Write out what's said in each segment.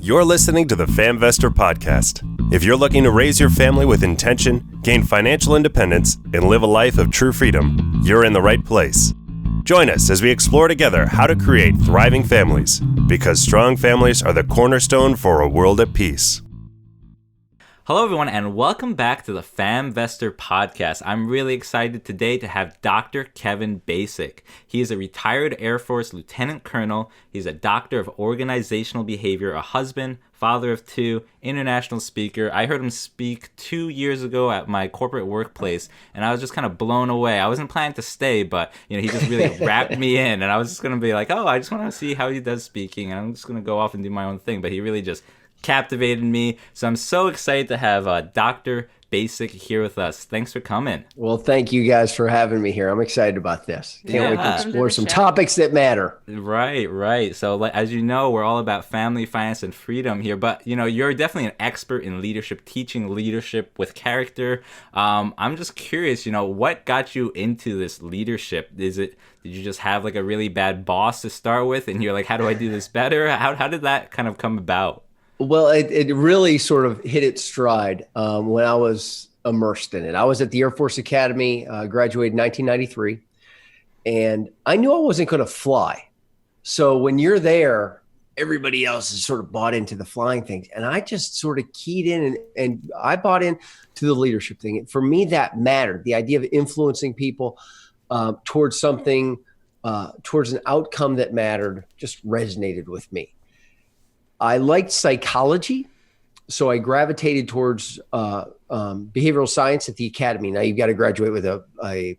You're listening to the FAMvestor podcast. If you're looking to raise your family with intention, gain financial independence, and live a life of true freedom, you're in the right place. Join us as we explore together how to create thriving families, because strong families are the cornerstone for a world at peace. Hello, everyone, and welcome back to the FAMvestor podcast. I'm really excited today to have Dr. Kevin Basik. He is a retired Air Force Lieutenant Colonel. He's a doctor of organizational behavior, a husband, father of two, international speaker. I heard him speak 2 years ago at my corporate workplace, and I was just kind of blown away. I wasn't planning to stay, but he just really wrapped me in, and I was just going to be like, I just want to see how he does speaking, and I'm just going to go off and do my own thing. But he really just captivated me. So I'm so excited to have Dr. Basik here with us. Thanks for coming. Well, thank you guys for having me here. I'm excited about this. Can't wait to explore some topics that matter. Right. So as you know, we're all about family, finance, and freedom here. But, you're definitely an expert in leadership, teaching leadership with character. I'm just curious, what got you into this leadership? Did you just have like a really bad boss to start with? And you're like, how do I do this better? How did that kind of come about? Well, it really sort of hit its stride when I was immersed in it. I was at the Air Force Academy, graduated in 1993, and I knew I wasn't going to fly. So when you're there, everybody else is sort of bought into the flying things. And I just sort of keyed in and I bought in to the leadership thing. And for me, that mattered. The idea of influencing people towards something, towards an outcome that mattered, just resonated with me. I liked psychology, so I gravitated towards behavioral science at the academy. Now you've got to graduate with a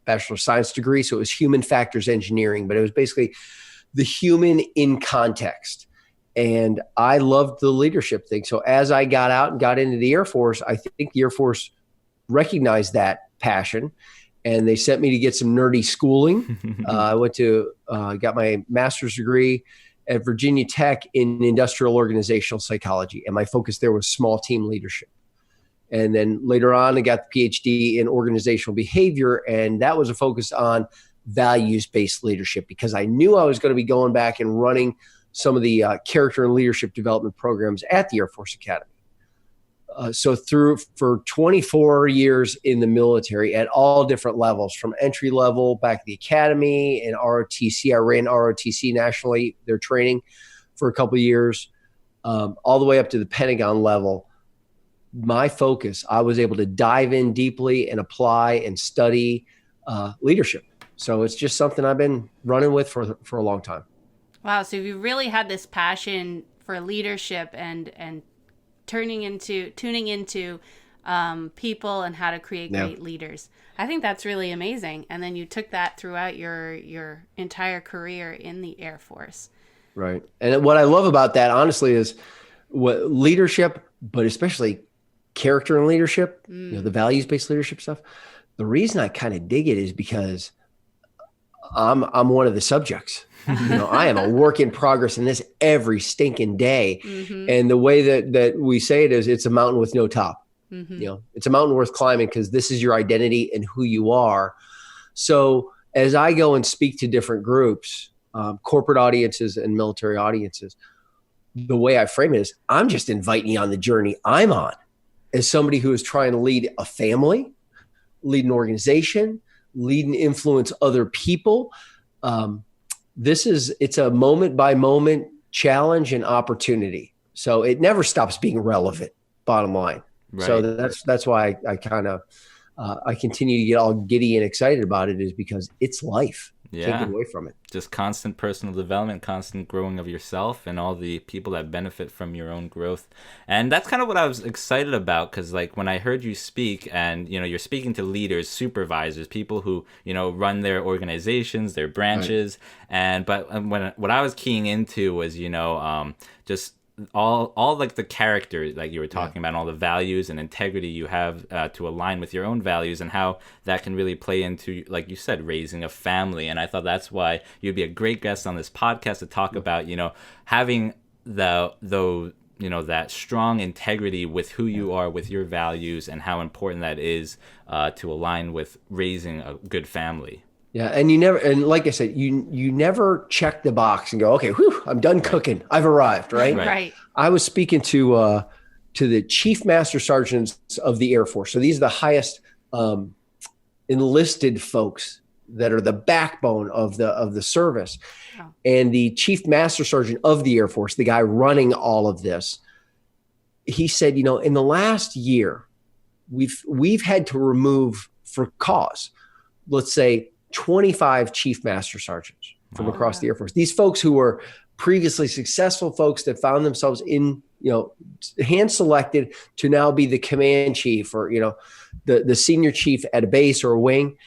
Bachelor of Science degree, so it was human factors engineering, but it was basically the human in context. And I loved the leadership thing. So as I got out and got into the Air Force, I think the Air Force recognized that passion, and they sent me to get some nerdy schooling. I went to got my master's degree at Virginia Tech in industrial organizational psychology. And my focus there was small team leadership. And then later on, I got the PhD in organizational behavior. And that was a focus on values-based leadership, because I knew I was going to be going back and running some of the character and leadership development programs at the Air Force Academy. So for 24 years in the military at all different levels, from entry level back at the academy and ROTC. I ran ROTC nationally, their training for a couple of years, all the way up to the Pentagon level. My focus, I was able to dive in deeply and apply and study leadership. So it's just something I've been running with for a long time. Wow. So you really had this passion for leadership and tuning into people and how to create great leaders. I think that's really amazing. And then you took that throughout your entire career in the Air Force. Right. And what I love about that, honestly, is what leadership, but especially character and leadership, the values-based leadership stuff. The reason I kind of dig it is because I'm one of the subjects. I am a work in progress in this every stinking day. Mm-hmm. And the way that we say it is, it's a mountain with no top. Mm-hmm. It's a mountain worth climbing because this is your identity and who you are. So as I go and speak to different groups, corporate audiences and military audiences, the way I frame it is, I'm just inviting you on the journey I'm on as somebody who is trying to lead a family, lead an organization, lead and influence other people. It's a moment by moment challenge and opportunity. So it never stops being relevant, bottom line. Right. So that's why I kind of, I continue to get all giddy and excited about it, is because it's life. Yeah. Can't get away from it. Just constant personal development, constant growing of yourself and all the people that benefit from your own growth. And that's kind of what I was excited about, because like when I heard you speak, and you're speaking to leaders, supervisors, people who run their organizations, their branches, right. But what I was keying into was just all like the character like you were talking about, and all the values and integrity you have to align with your own values, and how that can really play into, like you said, raising a family. And I thought that's why you'd be a great guest on this podcast to talk about having that strong integrity with who you are, with your values, and how important that is to align with raising a good family. Yeah. And you never, and like I said, you never check the box and go, okay, whew, I'm done cooking. I've arrived. Right. Right. I was speaking to the chief master sergeants of the Air Force. So these are the highest enlisted folks that are the backbone of the service. Wow. And the chief master sergeant of the Air Force, the guy running all of this, he said, in the last year, we've had to remove for cause, let's say 25 chief master sergeants from across the Air Force. These folks who were previously successful folks that found themselves in, hand selected to now be the command chief or, the senior chief at a base or a wing.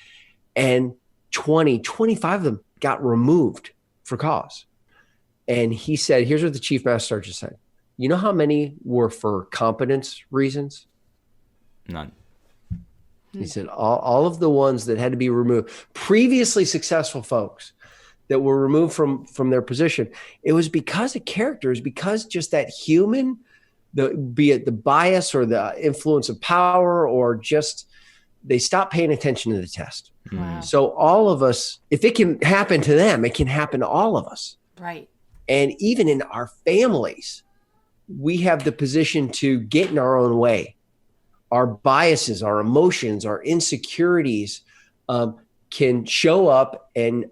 And 25 of them got removed for cause. And he said, here's what the chief master sergeant said. You know how many were for competence reasons? None. He said all of the ones that had to be removed, previously successful folks that were removed from their position, it was because of characters, because just that human, be it the bias or the influence of power or just they stopped paying attention to the test. Wow. So all of us, if it can happen to them, it can happen to all of us. Right. And even in our families, we have the position to get in our own way. Our biases, our emotions, our insecurities can show up and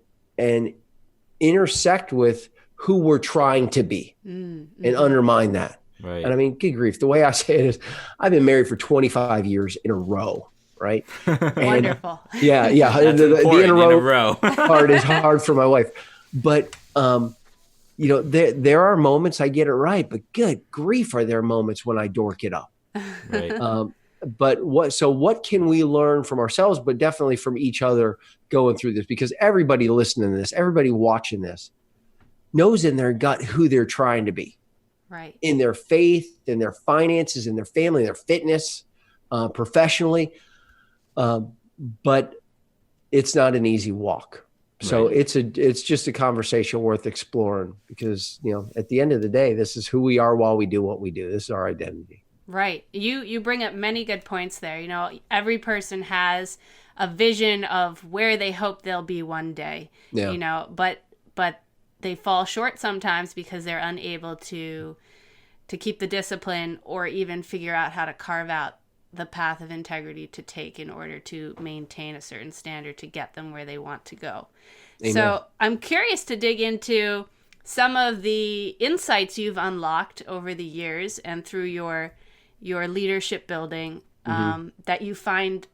intersect with who we're trying to be and undermine that. Right. And I mean, good grief. The way I say it is I've been married for 25 years in a row. Right. Wonderful. Yeah. The in a row part is hard for my wife, but there are moments I get it right, but good grief, are there moments when I dork it up? Right. But what can we learn from ourselves, but definitely from each other going through this? Because everybody listening to this, everybody watching this knows in their gut who they're trying to be. Right. In their faith, in their finances, in their family, their fitness, professionally. But it's not an easy walk. So Right. it's just a conversation worth exploring because, at the end of the day, this is who we are while we do what we do. This is our identity. Right. You bring up many good points there. Every person has a vision of where they hope they'll be one day, but they fall short sometimes because they're unable to keep the discipline or even figure out how to carve out the path of integrity to take in order to maintain a certain standard to get them where they want to go. Amen. So I'm curious to dig into some of the insights you've unlocked over the years and through your leadership building that you find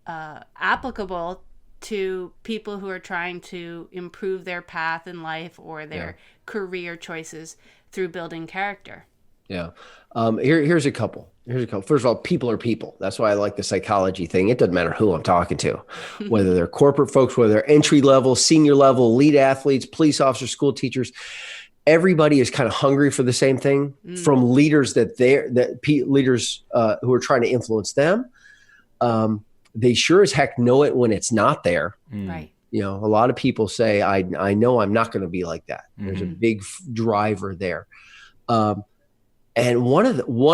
applicable to people who are trying to improve their path in life or their career choices through building character. Yeah. Here's a couple. First of all, people are people. That's why I like the psychology thing. It doesn't matter who I'm talking to, whether they're corporate folks, whether they're entry level, senior level, elite athletes, police officers, school teachers. Everybody is kind of hungry for the same thing from leaders leaders who are trying to influence them. They sure as heck know it when it's not there. Right. A lot of people say, I know I'm not going to be like that. There's a big driver there. And one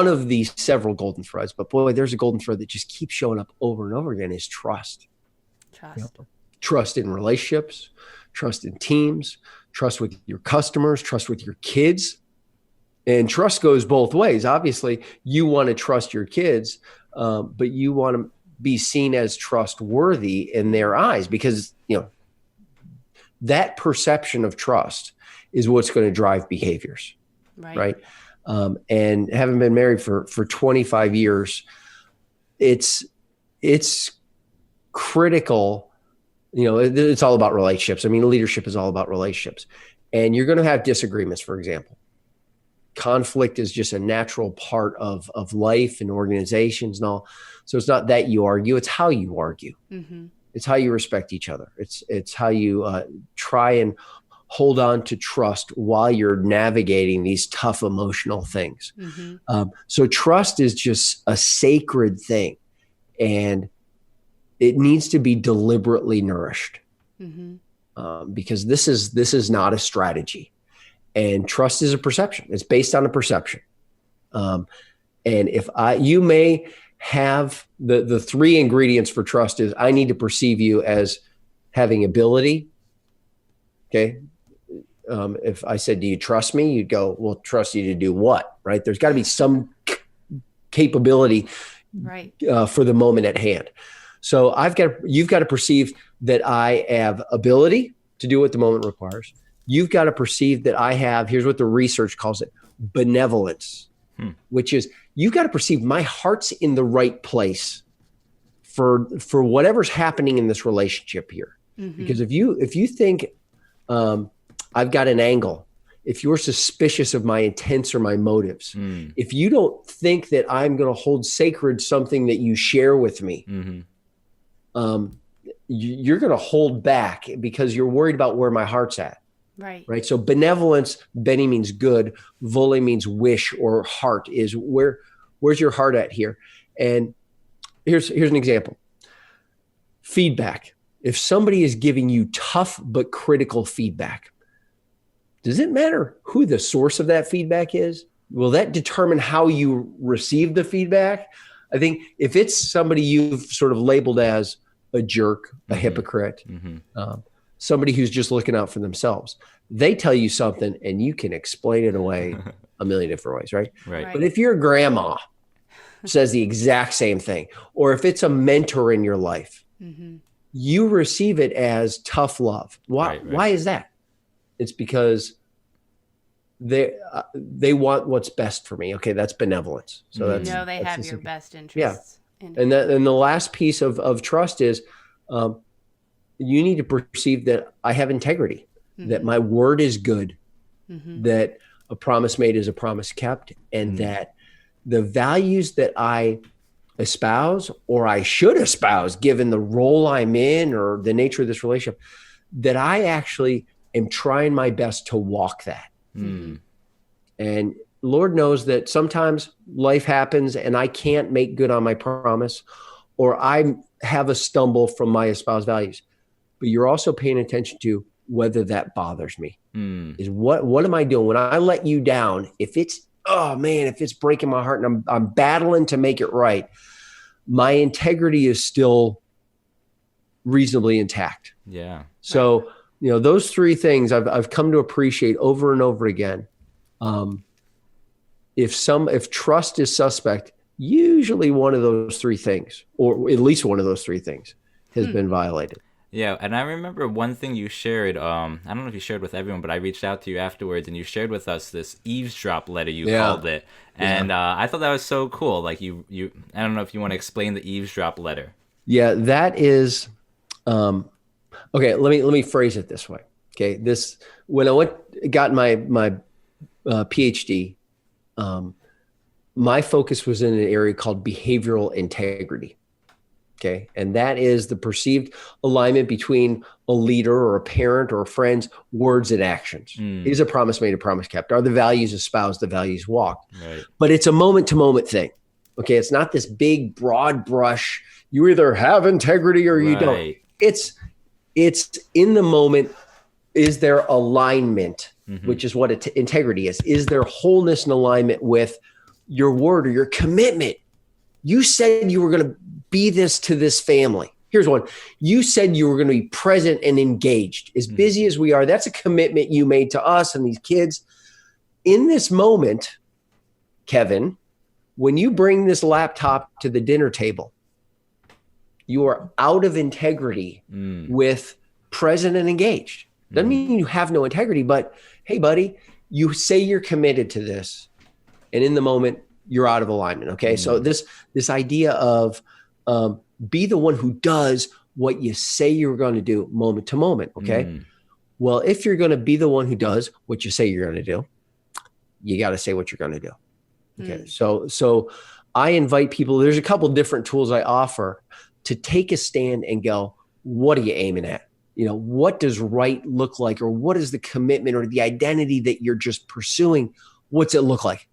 of these several golden threads, but boy, there's a golden thread that just keeps showing up over and over again is trust. Trust in relationships, trust in teams, trust with your customers, trust with your kids. And trust goes both ways. Obviously, you want to trust your kids, but you want to be seen as trustworthy in their eyes because, that perception of trust is what's going to drive behaviors. Right. And having been married for 25 years, it's critical. It's all about relationships. I mean, leadership is all about relationships, and you're going to have disagreements, for example. Conflict is just a natural part of life and organizations and all. So it's not that you argue, it's how you argue. Mm-hmm. It's how you respect each other. It's how you try and hold on to trust while you're navigating these tough emotional things. Mm-hmm. So trust is just a sacred thing, and it needs to be deliberately nourished because this is not a strategy, and trust is a perception. It's based on a perception. And you may have the three ingredients for trust is I need to perceive you as having ability. Okay. If I said, do you trust me? You'd go, well, trust you to do what? Right. There's got to be some capability right. For the moment at hand. So you've got to perceive that I have ability to do what the moment requires. You've got to perceive that I have, here's what the research calls it, benevolence, which is you've got to perceive my heart's in the right place for whatever's happening in this relationship here. Mm-hmm. Because if you think I've got an angle, if you're suspicious of my intents or my motives, if you don't think that I'm going to hold sacred something that you share with me, you're going to hold back because you're worried about where my heart's at. Right. So benevolence, Benny means good. Vole means wish or heart is where's your heart at here? And here's an example. Feedback. If somebody is giving you tough but critical feedback, does it matter who the source of that feedback is? Will that determine how you receive the feedback? I think if it's somebody you've sort of labeled as a jerk, a hypocrite, somebody who's just looking out for themselves, they tell you something and you can explain it away a million different ways, right? But if your grandma says the exact same thing, or if it's a mentor in your life, you receive it as tough love. Why? Why is that? It's because they want what's best for me. Okay, that's benevolence. So they have your best interests. Yeah. And the last piece of trust is you need to perceive that I have integrity, that my word is good, that a promise made is a promise kept, and that the values that I espouse or I should espouse given the role I'm in or the nature of this relationship, that I actually am trying my best to walk that. And Lord knows that sometimes life happens and I can't make good on my promise, or I have a stumble from my espoused values. But you're also paying attention to whether that bothers me. Is what am I doing when I let you down? If it's breaking my heart and I'm battling to make it right, my integrity is still reasonably intact. Yeah. So, those three things I've come to appreciate over and over again. If trust is suspect, usually one of those three things, or at least one of those three things, has been violated. Yeah, and I remember one thing you shared. I don't know if you shared with everyone, but I reached out to you afterwards, and you shared with us this eavesdrop letter, you called it, and I thought that was so cool. Like you, I don't know if you want to explain the eavesdrop letter. Yeah, that is. Okay, let me phrase it this way. Okay, when I got my PhD, my focus was in an area called behavioral integrity. Okay. And that is the perceived alignment between a leader or a parent or a friend's words and actions. Is a promise made, a promise kept? Are the values espoused, the values walked? Right. But it's a moment to moment thing. Okay. It's not this big broad brush. You either have integrity or you don't. It's in the moment. Is there alignment, which is what integrity is? Is there wholeness and alignment with your word or your commitment? You said you were going to be this to this family. Here's one. You said you were going to be present and engaged. As busy as we are, that's a commitment you made to us and these kids. In this moment, Kevin, when you bring this laptop to the dinner table, you are out of integrity with present and engaged. Doesn't mean you have no integrity, but hey, buddy, you say you're committed to this, and in the moment, you're out of alignment. Okay. So this idea of be the one who does what you say you're going to do moment to moment. Okay. Well, if you're going to be the one who does what you say you're going to do, you got to say what you're going to do. Okay. So I invite people, there's a couple different tools I offer to take a stand and go, what are you aiming at? What does right look like, or what is the commitment or the identity that you're just pursuing? What's it look like?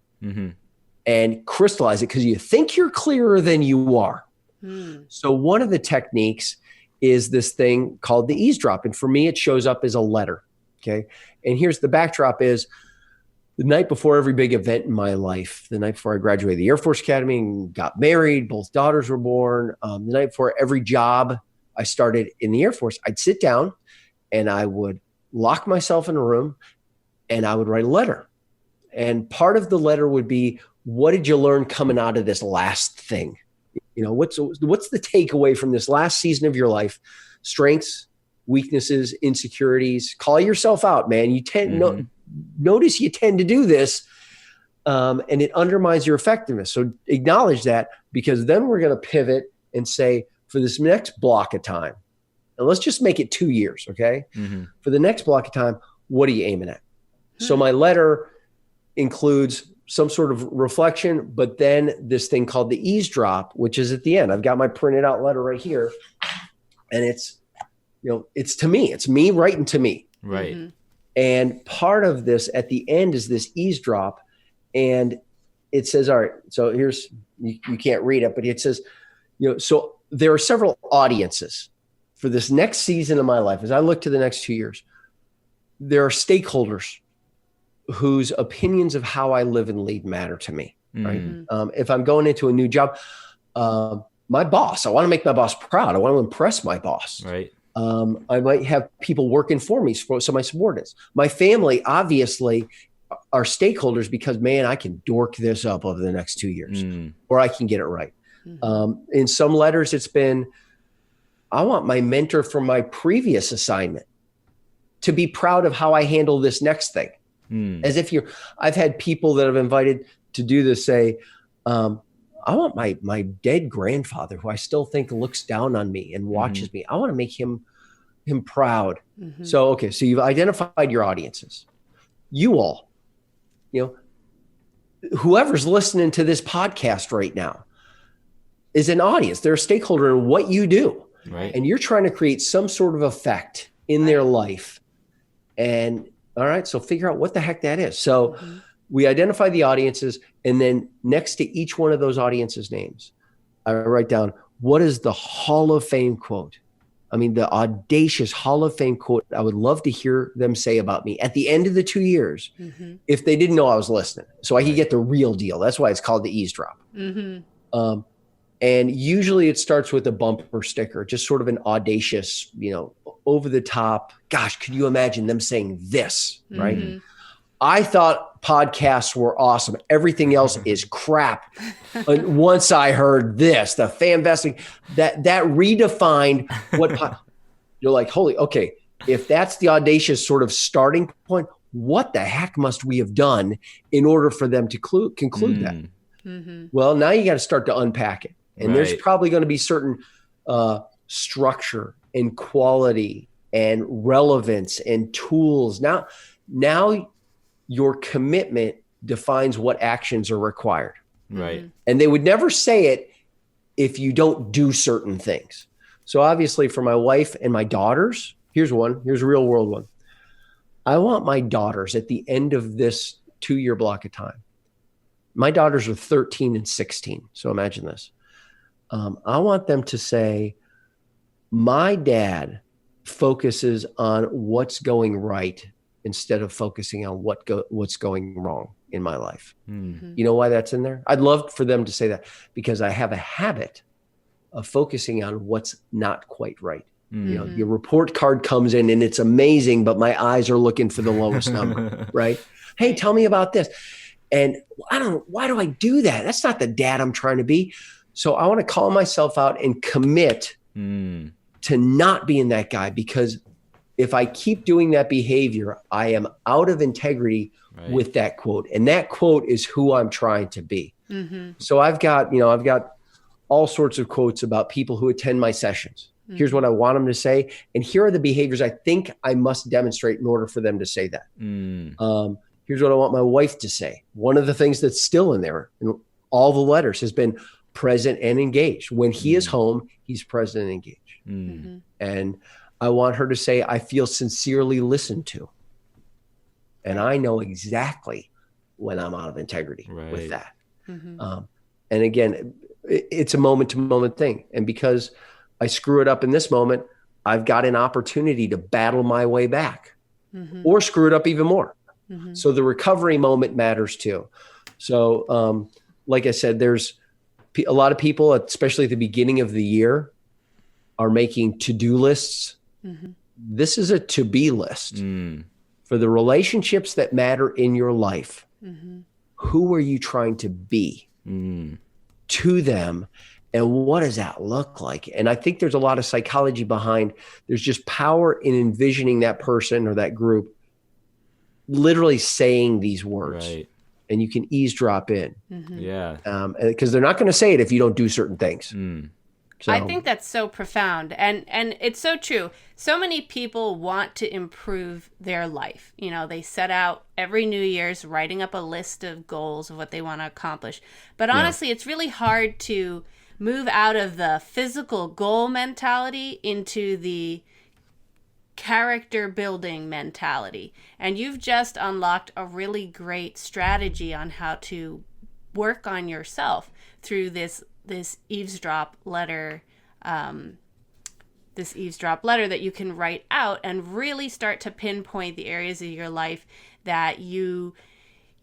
And crystallize it, because you think you're clearer than you are. So one of the techniques is this thing called the eavesdrop. And for me, it shows up as a letter. Okay. And here's the backdrop is the night before every big event in my life, the night before I graduated the Air Force Academy and got married, both daughters were born, the night before every job I started in the Air Force, I'd sit down and I would lock myself in a room and I would write a letter. And part of the letter would be, what did you learn coming out of this last thing? What's the takeaway from this last season of your life? Strengths, weaknesses, insecurities. Call yourself out, man. You notice you tend to do this, and it undermines your effectiveness. So acknowledge that, because then we're going to pivot and say, for this next block of time, and let's just make it 2 years, okay? Mm-hmm. For the next block of time, what are you aiming at? Mm-hmm. So my letter includes some sort of reflection, but then this thing called the eavesdrop, which is at the end. I've got my printed out letter right here, and it's to me. It's me writing to me. Right. Mm-hmm. And part of this at the end is this eavesdrop, and it says, all right, so here's, you can't read it, but it says, so there are several audiences for this next season of my life. As I look to the next 2 years, there are stakeholders whose opinions of how I live and lead matter to me. Right. If I'm going into a new job, my boss, I want to make my boss proud. I want to impress my boss. Right. I might have people working for me, so my subordinates. My family, obviously, are stakeholders because, man, I can dork this up over the next 2 years, or I can get it right. In some letters, it's been, I want my mentor from my previous assignment to be proud of how I handle this next thing. As if I've had people that I've invited to do this say, I want my dead grandfather, who I still think looks down on me and watches me, I want to make him proud. Mm-hmm. So you've identified your audiences. You all, whoever's listening to this podcast right now is an audience. They're a stakeholder in what you do. Right. And you're trying to create some sort of effect in their life. And all right, so figure out what the heck that is. So we identify the audiences, and then next to each one of those audiences' names, I write down, what is the Hall of Fame quote? I mean, the audacious Hall of Fame quote I would love to hear them say about me at the end of the 2 years, if they didn't know I was listening, so I could get the real deal. That's why it's called the eavesdrop. And usually it starts with a bumper sticker, just sort of an audacious, over the top. Gosh, could you imagine them saying this, right? I thought podcasts were awesome. Everything else is crap. And once I heard this, the FAMvesting, that redefined what you're like, holy, okay, if that's the audacious sort of starting point, what the heck must we have done in order for them to conclude that? Well, now you got to start to unpack it. And there's probably going to be certain structure and quality and relevance and tools. Now your commitment defines what actions are required. Right. And they would never say it if you don't do certain things. So obviously for my wife and my daughters, here's a real world one. I want my daughters at the end of this 2 year block of time. My daughters are 13 and 16. So imagine this. I want them to say, my dad focuses on what's going right instead of focusing on what's going wrong in my life. You know why that's in there? I'd love for them to say that, because I have a habit of focusing on what's not quite right. Your report card comes in and it's amazing, but my eyes are looking for the lowest number, right? Hey, tell me about this. And why do I do that? That's not the dad I'm trying to be. So I want to call myself out and commit to not being that guy, because if I keep doing that behavior, I am out of integrity with that quote. And that quote is who I'm trying to be. So I've got all sorts of quotes about people who attend my sessions. Here's what I want them to say. And here are the behaviors I think I must demonstrate in order for them to say that. Here's what I want my wife to say. One of the things that's still in there in all the letters has been present and engaged. When he is home, he's present and engaged. And I want her to say, I feel sincerely listened to. And I know exactly when I'm out of integrity with that. And again, it's a moment to moment thing. And because I screw it up in this moment, I've got an opportunity to battle my way back or screw it up even more. So the recovery moment matters too. So like I said, there's a lot of people, especially at the beginning of the year, are making to-do lists. This is a to-be list for the relationships that matter in your life. Who are you trying to be to them? And what does that look like? And I think there's a lot of psychology behind, there's just power in envisioning that person or that group literally saying these words. Right. And you can eavesdrop in. Yeah. Because they're not going to say it if you don't do certain things. So. I think that's so profound. And it's so true. So many people want to improve their life. You know, they set out every New Year's writing up a list of goals of what they want to accomplish. But honestly, it's really hard to move out of the physical goal mentality into the character building mentality. And you've just unlocked a really great strategy on how to work on yourself through this eavesdrop letter, that you can write out and really start to pinpoint the areas of your life that you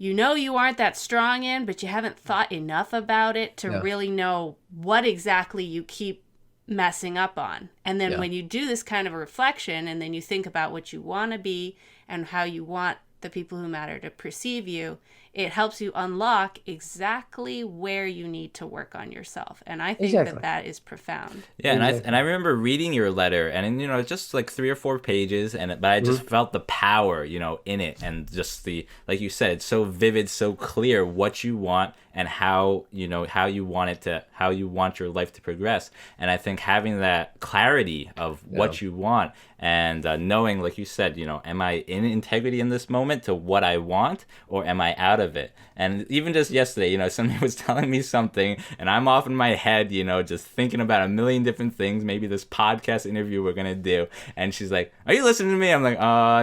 know you aren't that strong in, but you haven't thought enough about it to really know what exactly you keep messing up on. And then when you do this kind of a reflection and then you think about what you want to be and how you want the people who matter to perceive you, it helps you unlock exactly where you need to work on yourself. And I think that is profound. Yeah, and I remember reading your letter, and it's just like 3 or 4 pages, but I just felt the power, in it, and just like you said, it's so vivid, so clear what you want and how you want your life to progress. And I think having that clarity of what you want and knowing, like you said, am I in integrity in this moment to what I want, or am I out of it? And even just yesterday, somebody was telling me something, and I'm off in my head, just thinking about a million different things, maybe this podcast interview we're gonna do. And she's like, "Are you listening to me?" I'm like,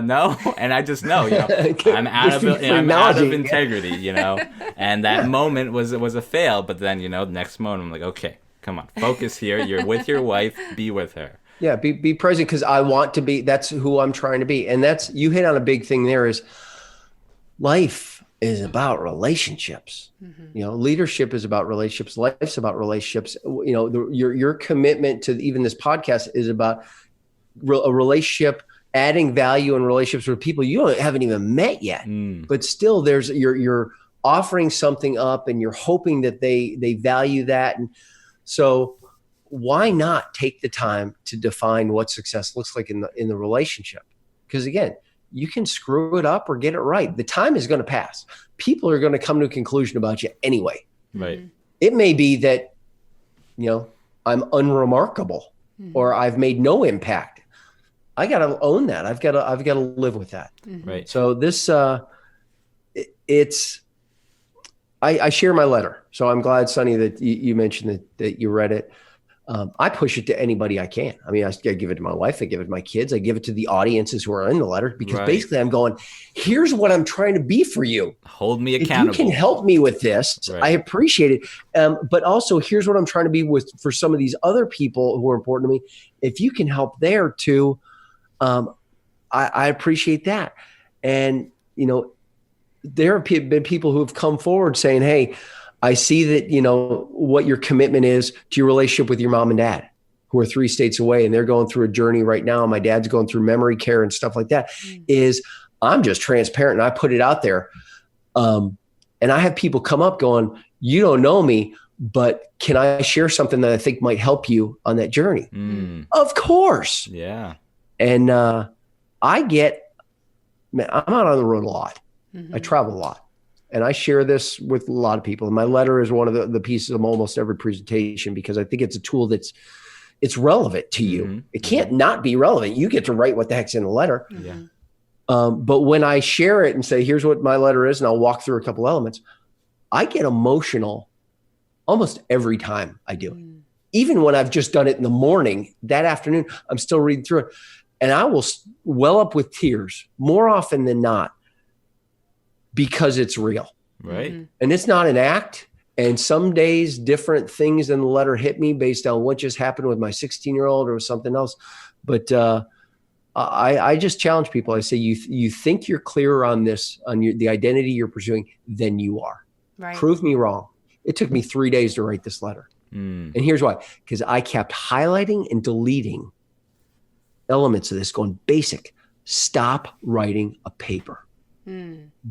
no. And I just know, I'm out of integrity, And that moment was a fail. But then, next moment, I'm like, okay, come on, focus here. You're with your wife, be with her. Yeah, be present, because I want to be, that's who I'm trying to be. And you hit on a big thing there, is life is about relationships. Leadership is about relationships. Life's about relationships. Your commitment to even this podcast is about a relationship, adding value in relationships with people you haven't even met yet. But still, you're offering something up, and you're hoping that they value that. And so why not take the time to define what success looks like in the relationship? Because again, you can screw it up or get it right. The time is going to pass. People are going to come to a conclusion about you anyway. Right. It may be that, I'm unremarkable or I've made no impact. I got to own that. I've got to live with that. Right. So this, I share my letter. So I'm glad, Sonny, that you mentioned that you read it. I push it to anybody I can. I mean, I give it to my wife. I give it to my kids. I give it to the audiences who are in the letter, because basically I'm going, here's what I'm trying to be for you. Hold me accountable. If you can help me with this, I appreciate it. But also, here's what I'm trying to be for some of these other people who are important to me. If you can help there too, I appreciate that. And, there have been people who have come forward saying, hey, I see that, what your commitment is to your relationship with your mom and dad, who are 3 states away, and they're going through a journey right now. My dad's going through memory care and stuff like that. Is I'm just transparent, and I put it out there. And I have people come up going, you don't know me, but can I share something that I think might help you on that journey? Of course. Yeah. And I'm out on the road a lot. I travel a lot. And I share this with a lot of people. And my letter is one of the pieces of almost every presentation, because I think it's a tool it's relevant to you. It can't not be relevant. You get to write what the heck's in the letter. Yeah. But when I share it and say, here's what my letter is, and I'll walk through a couple elements, I get emotional almost every time I do it. Even when I've just done it in the morning, that afternoon, I'm still reading through it. And I will well up with tears more often than not, because it's real. Right. And it's not an act. And some days different things in the letter hit me based on what just happened with my 16-year-old or something else. But I just challenge people. I say, you think you're clearer on this, on the identity you're pursuing, than you are. Right. Prove me wrong. It took me 3 days to write this letter. And here's why. Because I kept highlighting and deleting elements of this, going, Basik, stop writing a paper.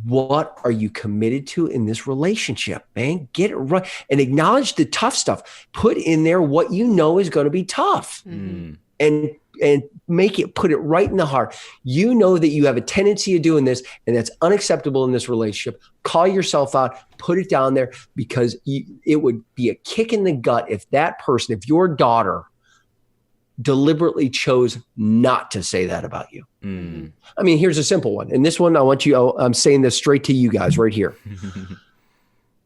What are you committed to in this relationship, man? Get it right and acknowledge the tough stuff. Put in there what you know is going to be tough, and put it right in the heart. You know that you have a tendency of doing this, and that's unacceptable in this relationship. Call yourself out, put it down there, because it would be a kick in the gut if that person, if your daughter deliberately chose not to say that about you. I mean, here's a simple one. And this one, I'm saying this straight to you guys right here.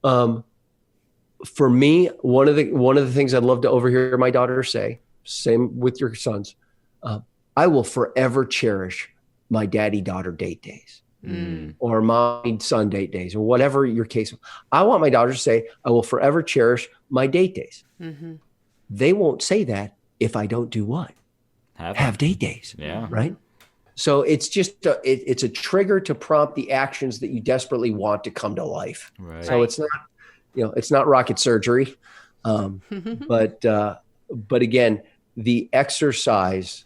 For me, one of the things I'd love to overhear my daughter say, same with your sons, I will forever cherish my daddy-daughter date days, or mommy-son date days, or whatever your case. I want my daughter to say, I will forever cherish my date days. They won't say that if I don't do what? Have date days. Yeah. Right? So it's just it's a trigger to prompt the actions that you desperately want to come to life. Right. So it's not rocket surgery. But again, the exercise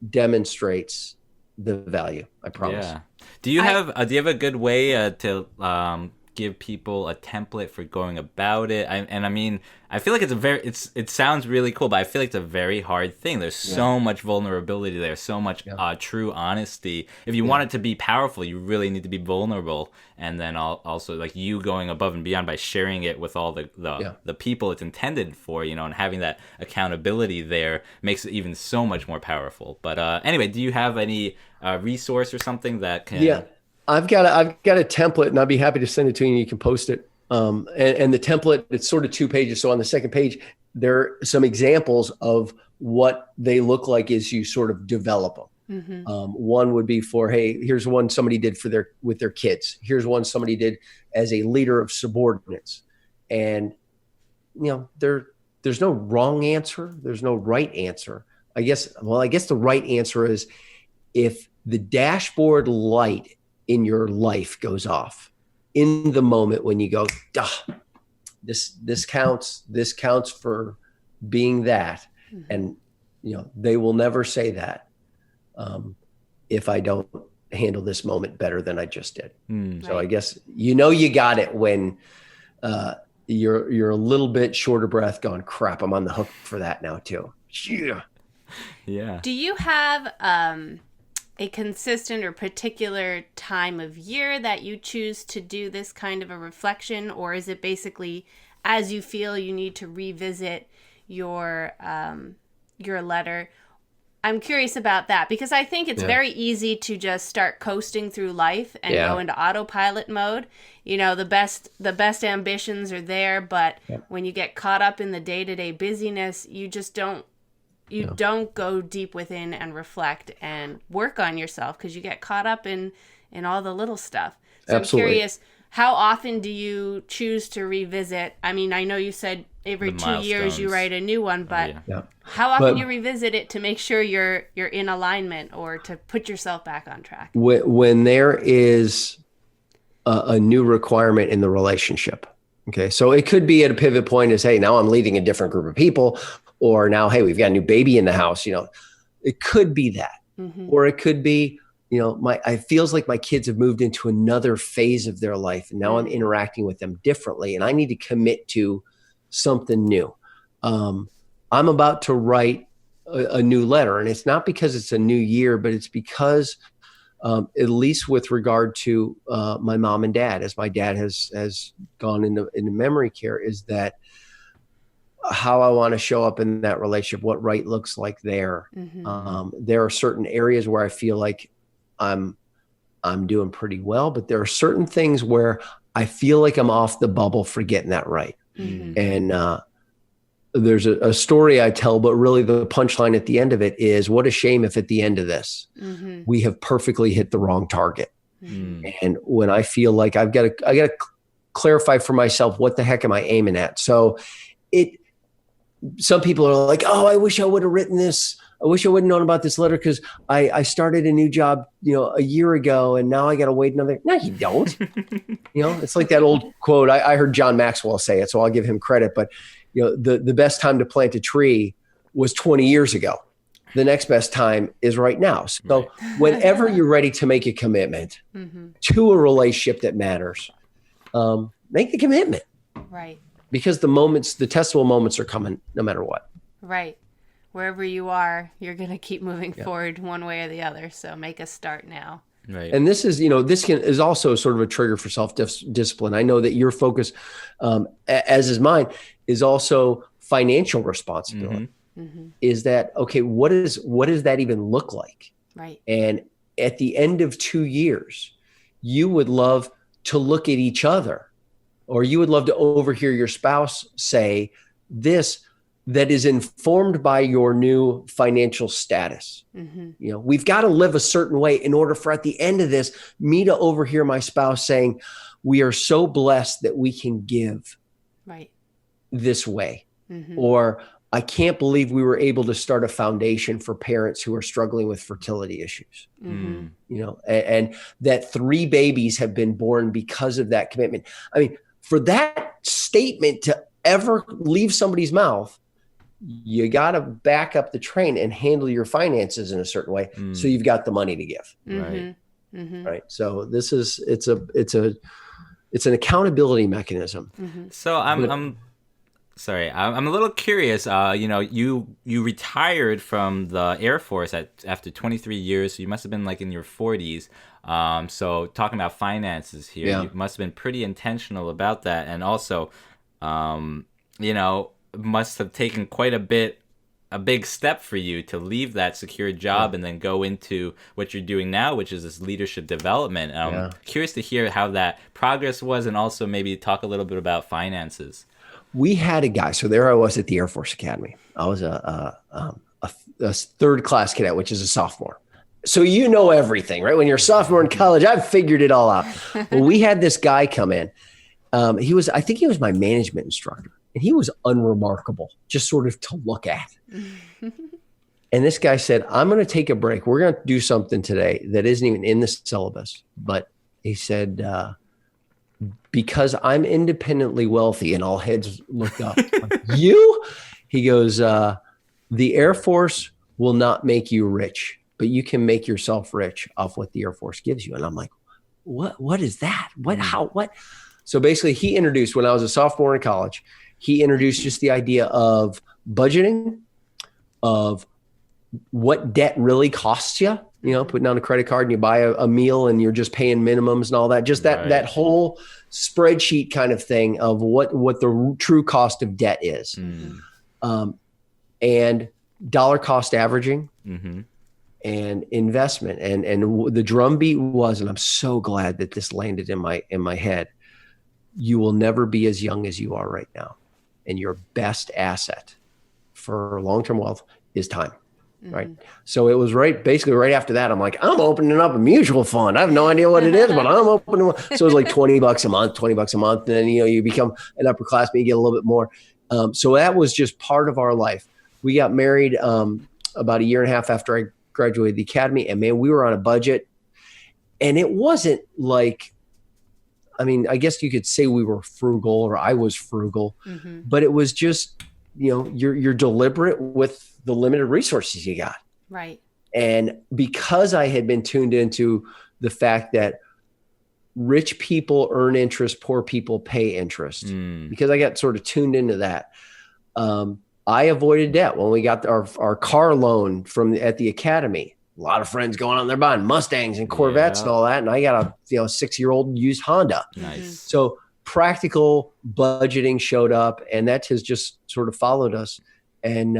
demonstrates the value, I promise. Yeah. Do you have a good way to give people a template for going about it? I mean, I feel like it sounds really cool, but I feel like it's a very hard thing. There's so much vulnerability there, so much true honesty. If you want it to be powerful, you really need to be vulnerable, and then also like you going above and beyond by sharing it with all the people it's intended for, and having that accountability there makes it even so much more powerful. But anyway, do you have any resource or something that can? Yeah. I've got a template, and I'd be happy to send it to you, and you can post it. And the template, it's sort of 2 pages. So on the second page, there are some examples of what they look like as you sort of develop them. One would be for, hey, here's one somebody did with their kids. Here's one somebody did as a leader of subordinates. And, there's no wrong answer. There's no right answer. I guess the right answer is, if the dashboard light in your life goes off in the moment when you go, this counts for being that. And, they will never say that if I don't handle this moment better than I just did. So I guess, you got it when you're a little bit short of breath going, crap, I'm on the hook for that now too. Yeah. Do you have a consistent or particular time of year that you choose to do this kind of a reflection, or is it basically as you feel you need to revisit your letter? I'm curious about that, because I think it's very easy to just start coasting through life and go into autopilot mode. The best ambitions are there, but when you get caught up in the day-to-day busyness, you just don't go deep within and reflect and work on yourself, because you get caught up in all the little stuff. So Absolutely. I'm curious, how often do you choose to revisit? I mean, I know you said every 2 years you write a new one, but how often do you revisit it to make sure you're in alignment, or to put yourself back on track? When there is a new requirement in the relationship. Okay. So it could be at a pivot point is, hey, now I'm leading a different group of people. Or now, hey, we've got a new baby in the house. It could be that, or it could be, it feels like my kids have moved into another phase of their life, and now I'm interacting with them differently, and I need to commit to something new. I'm about to write a new letter, and it's not because it's a new year, but it's because, at least with regard to my mom and dad, as my dad has gone into memory care, is that how I want to show up in that relationship, what right looks like there. There are certain areas where I feel like I'm doing pretty well, but there are certain things where I feel like I'm off the bubble for getting that right. And there's a story I tell, but really the punchline at the end of it is, what a shame if at the end of this, we have perfectly hit the wrong target. And when I feel like I got to clarify for myself, what the heck am I aiming at? So some people are like, oh, I wish I would have written this. I wish I would have known about this letter, because I started a new job, a year ago, and now I got to wait another. No, you don't. It's like that old quote. I heard John Maxwell say it, so I'll give him credit. But the best time to plant a tree was 20 years ago. The next best time is right now. So whenever you're ready to make a commitment to a relationship that matters, make the commitment. Right. Because the testable moments are coming no matter what. Right. Wherever you are, you're going to keep moving forward one way or the other. So make a start now. Right. And this is, is also sort of a trigger for self-discipline. I know that your focus, as is mine, is also financial responsibility. Is that, okay, what does that even look like? Right. And at the end of 2 years, you would love to look at each other, or you would love to overhear your spouse say this that is informed by your new financial status. We've got to live a certain way in order for, at the end of this, me to overhear my spouse saying, we are so blessed that we can give this way. Or I can't believe we were able to start a foundation for parents who are struggling with fertility issues. And that 3 babies have been born because of that commitment. I mean, for that statement to ever leave somebody's mouth, you got to back up the train and handle your finances in a certain way. So you've got the money to give. Right. So it's an accountability mechanism. So I'm sorry, I'm a little curious. You retired from the Air Force after 23 years, so you must have been like in your 40s. So talking about finances here, you must have been pretty intentional about that, and also, must have taken quite a big step for you to leave that secure job and then go into what you're doing now, which is this leadership development. I'm curious to hear how that progress was, and also maybe talk a little bit about finances. We had a guy. So there I was at the Air Force Academy. I was a third class cadet, which is a sophomore. So everything, right? When you're a sophomore in college, I've figured it all out. Well, we had this guy come in. I think he was my management instructor, and he was unremarkable, just sort of to look at. And this guy said, I'm going to take a break. We're going to do something today that isn't even in the syllabus. But he said, because I'm independently wealthy, and all heads looked up. Like, you? He goes, the Air Force will not make you rich, but you can make yourself rich off what the Air Force gives you. And I'm like, what is that? What? So basically he introduced, when I was a sophomore in college, he introduced just the idea of budgeting, of what debt really costs you, putting down a credit card and you buy a meal and you're just paying minimums and all that, just that whole spreadsheet kind of thing of what the true cost of debt is. And dollar cost averaging and investment. And the drumbeat was, and I'm so glad that this landed in my head, you will never be as young as you are right now. And your best asset for long-term wealth is time. Right. So it was basically right after that, I'm like, I'm opening up a mutual fund. I have no idea what it is, but I'm opening one. So it was like $20 a month. And then, you become an upperclassman, you get a little bit more. So that was just part of our life. We got married about a year and a half after I graduated the academy. And man, we were on a budget, and it wasn't like, I guess you could say we were frugal, or I was frugal, but it was just, you're deliberate with the limited resources you got. Right. And because I had been tuned into the fact that rich people earn interest, poor people pay interest, because I got sort of tuned into that. I avoided debt when we got our car loan at the academy. A lot of friends going on there buying Mustangs and Corvettes and all that. And I got a 6-year-old used Honda. Nice. So practical budgeting showed up, and that has just sort of followed us. And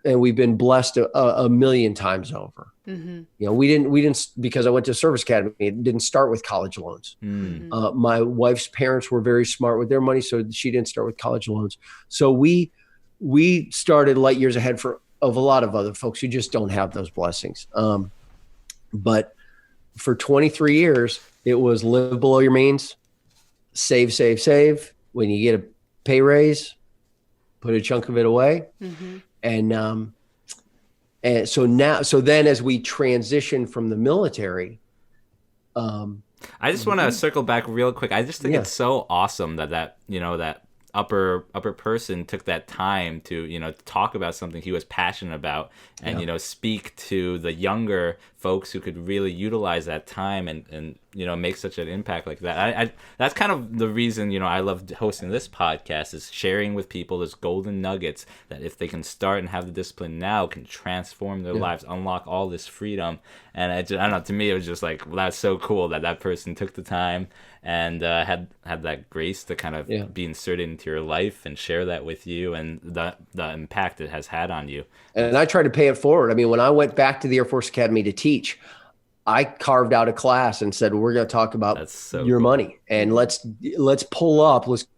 we've been blessed a million times over. We didn't, because I went to service academy, it didn't start with college loans. My wife's parents were very smart with their money, so she didn't start with college loans. So we started light years ahead of a lot of other folks who just don't have those blessings. But for 23 years, it was live below your means, save. When you get a pay raise, put a chunk of it away. And so then as we transition from the military, I just want to circle back real quick. I just think it's so awesome that upper person took that time to, talk about something he was passionate about, and speak to the younger folks who could really utilize that time and make such an impact like that. I that's kind of the reason I love hosting this podcast, is sharing with people those golden nuggets that if they can start and have the discipline now, can transform their lives, unlock all this freedom. And I don't know, to me it was just like, well, that's so cool that person took the time and had that grace to kind of be inserted into your life and share that with you, and the impact it has had on you. And I try to pay it forward. I mean, when I went back to the Air Force Academy to teach, I carved out a class and said, we're going to talk about your money, and let's go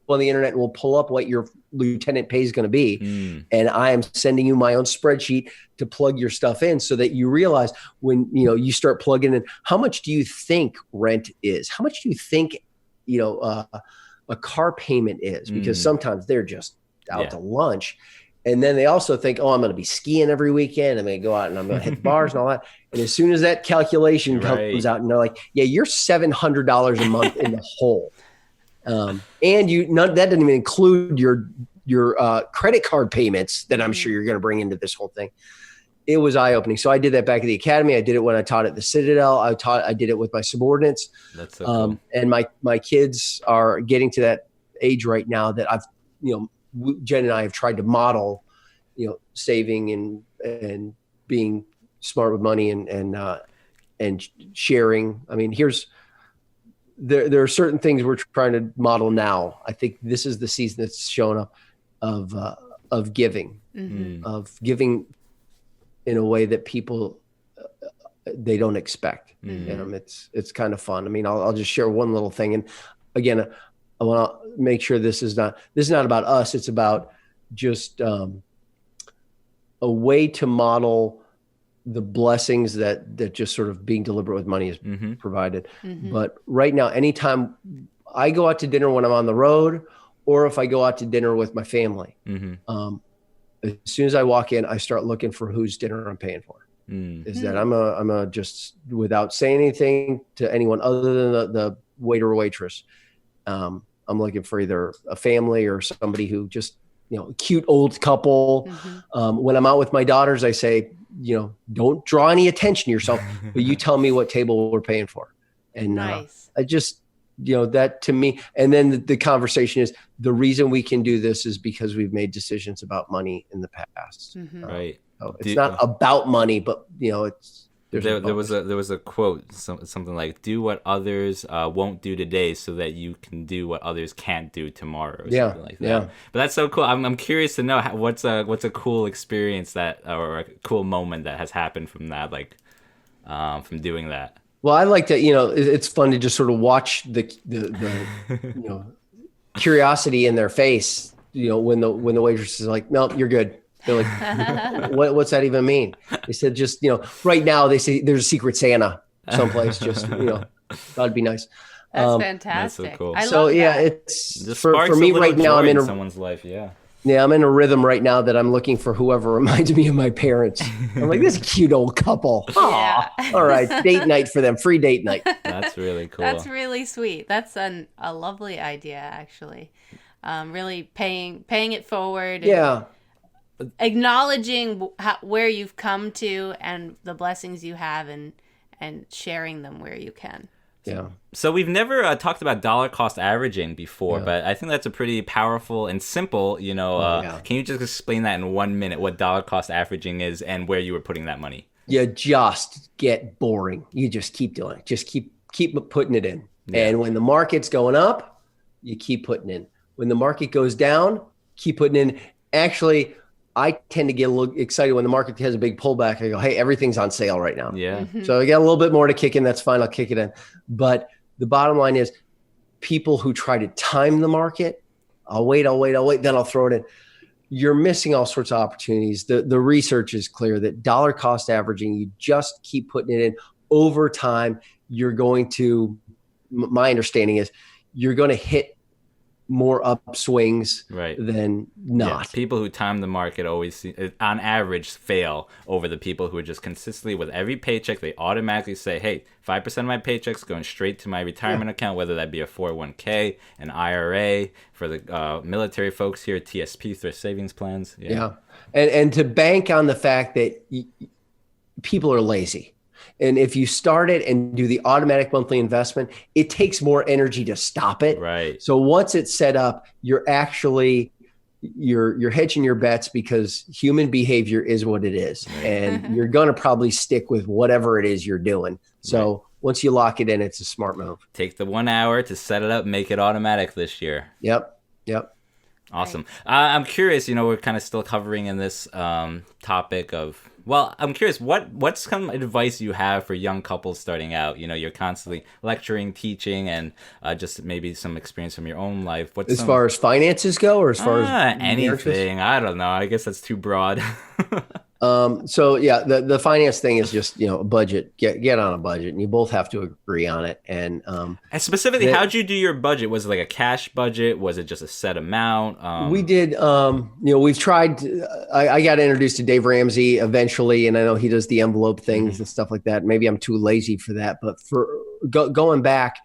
on the internet and we'll pull up what your lieutenant pay is going to be. And I am sending you my own spreadsheet to plug your stuff in, so that you realize when, you start plugging in, how much do you think rent is? How much do you think, a car payment is? Because sometimes they're just out to lunch. And then they also think, oh, I'm going to be skiing every weekend. I'm going to go out and I'm going to hit bars and all that. And as soon as that calculation comes out, and they're like, yeah, you're $700 a month in the hole. And that doesn't even include your credit card payments that I'm sure you're going to bring into this whole thing. It was eye-opening. So I did that back at the academy. I did it when I taught at the Citadel. I did it with my subordinates. That's so cool. And my kids are getting to that age right now that I've, Jen and I have tried to model, saving and being smart with money and sharing. I mean, there are certain things we're trying to model now. I think this is the season that's shown up of giving, of giving in a way that people they don't expect. It's kind of fun. I mean, I'll just share one little thing. And again, I want to make sure this is not about us. It's about just a way to model the blessings that just sort of being deliberate with money is provided. But right now, anytime I go out to dinner when I'm on the road, or if I go out to dinner with my family, as soon as I walk in, I start looking for whose dinner I'm paying for. Is that I'm a just, without saying anything to anyone other than the waiter or waitress, I'm looking for either a family or somebody who just, a cute old couple. When I'm out with my daughters, I say, don't draw any attention to yourself, but you tell me what table we're paying for. And I just, that to me, and then the conversation is, the reason we can do this is because we've made decisions about money in the past. Right. So it's not about money, but it's, there was a quote, something like, do what others won't do today so that you can do what others can't do tomorrow, or something like that. But that's so cool. I'm curious to know what's a cool experience or a cool moment that has happened from that, like from doing that. Well, I like to, it's fun to just sort of watch the curiosity in their face, when the waitress is like, no, you're good. They're like, what's that even mean? They said, just, right now they say there's a secret Santa someplace, just, that'd be nice. That's fantastic. That's so cool. I love that. It's for me right now, I'm in someone's life. Yeah, I'm in a rhythm right now that I'm looking for whoever reminds me of my parents. I'm like, this is a cute old couple. Yeah. All right. Date night for them. Free date night. That's really cool. That's really sweet. That's a lovely idea, actually. Really paying it forward. Yeah. Acknowledging where you've come to and the blessings you have, and sharing them where you can. Yeah. So we've never talked about dollar cost averaging before, but I think that's a pretty powerful and simple, can you just explain that in 1 minute, what dollar cost averaging is and where you were putting that money? You just get boring. You just keep doing it. Just keep putting it in. Yeah. And when the market's going up, you keep putting in. When the market goes down, keep putting in. Actually, I tend to get a little excited when the market has a big pullback. I go, hey, everything's on sale right now. Yeah. So I got a little bit more to kick in. That's fine. I'll kick it in. But the bottom line is, people who try to time the market, I'll wait, then I'll throw it in. You're missing all sorts of opportunities. The research is clear that dollar cost averaging, you just keep putting it in over time. You're going to, my understanding is, you're going to hit more upswings right. than not. Yeah, people who time the market always, on average, fail over the people who are just consistently, with every paycheck, they automatically say, hey, 5% of my paycheck's going straight to my retirement account, whether that be a 401k, an IRA, for the military folks here, TSP, thrift savings plans. Yeah. And to bank on the fact that people are lazy. And if you start it and do the automatic monthly investment, it takes more energy to stop it. Right. So once it's set up, you're hedging your bets, because human behavior is what it is. Right. And you're going to probably stick with whatever it is you're doing. So once you lock it in, it's a smart move. Take the 1 hour to set it up, make it automatic this year. Yep. Awesome. I'm curious, we're kind of still covering in this topic of, well, I'm curious, what's some advice you have for young couples starting out? You're constantly lecturing, teaching, and just maybe some experience from your own life. As far as finances go, or as far as anything? I don't know. I guess that's too broad. So yeah, the finance thing is just, a budget, get on a budget, and you both have to agree on it. And specifically, how'd you do your budget? Was it like a cash budget? Was it just a set amount? We did, we've tried, I got introduced to Dave Ramsey eventually, and I know he does the envelope things and stuff like that. Maybe I'm too lazy for that, but for going back,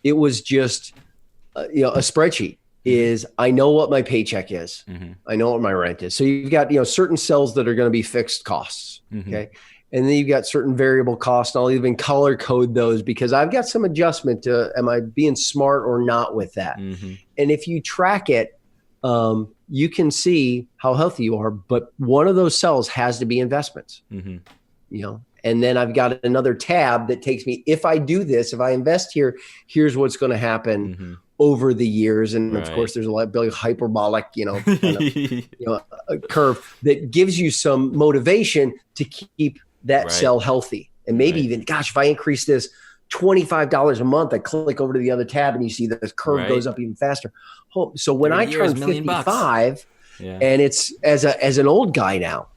it was just, a spreadsheet. Is I know what my paycheck is. I know what my rent is. So you've got, certain cells that are going to be fixed costs. Okay. And then you've got certain variable costs. And I'll even color code those, because I've got some adjustment to, am I being smart or not with that? And if you track it, you can see how healthy you are, but one of those cells has to be investments, and then I've got another tab that takes me, if I do this, if I invest here, here's what's going to happen over the years. And of course there's a liability hyperbolic, a curve that gives you some motivation to keep that cell healthy. And maybe even, gosh, if I increase this $25 a month, I click over to the other tab and you see that the curve goes up even faster. So when I turn 55 and it's as an old guy now,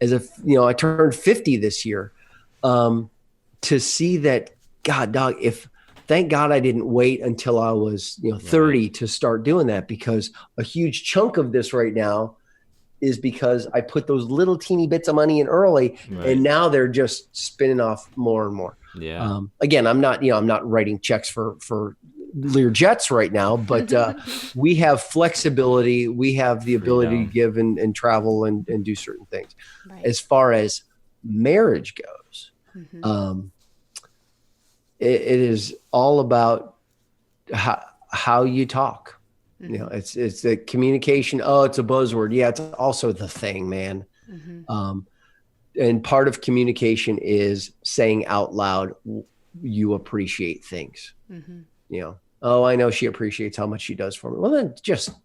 I turned 50 this year, to see that, God, dog, thank God I didn't wait until I was 30 to start doing that, because a huge chunk of this right now is because I put those little teeny bits of money in early, and now they're just spinning off more and more. Yeah. Again, I'm not writing checks for Lear jets right now, but we have flexibility. We have the ability to give and travel and do certain things. As far as marriage goes, it is all about how you talk. It's the communication. Oh, it's a buzzword. Yeah, it's also the thing, man. And part of communication is saying out loud, you appreciate things. Oh, I know she appreciates how much she does for me. Well,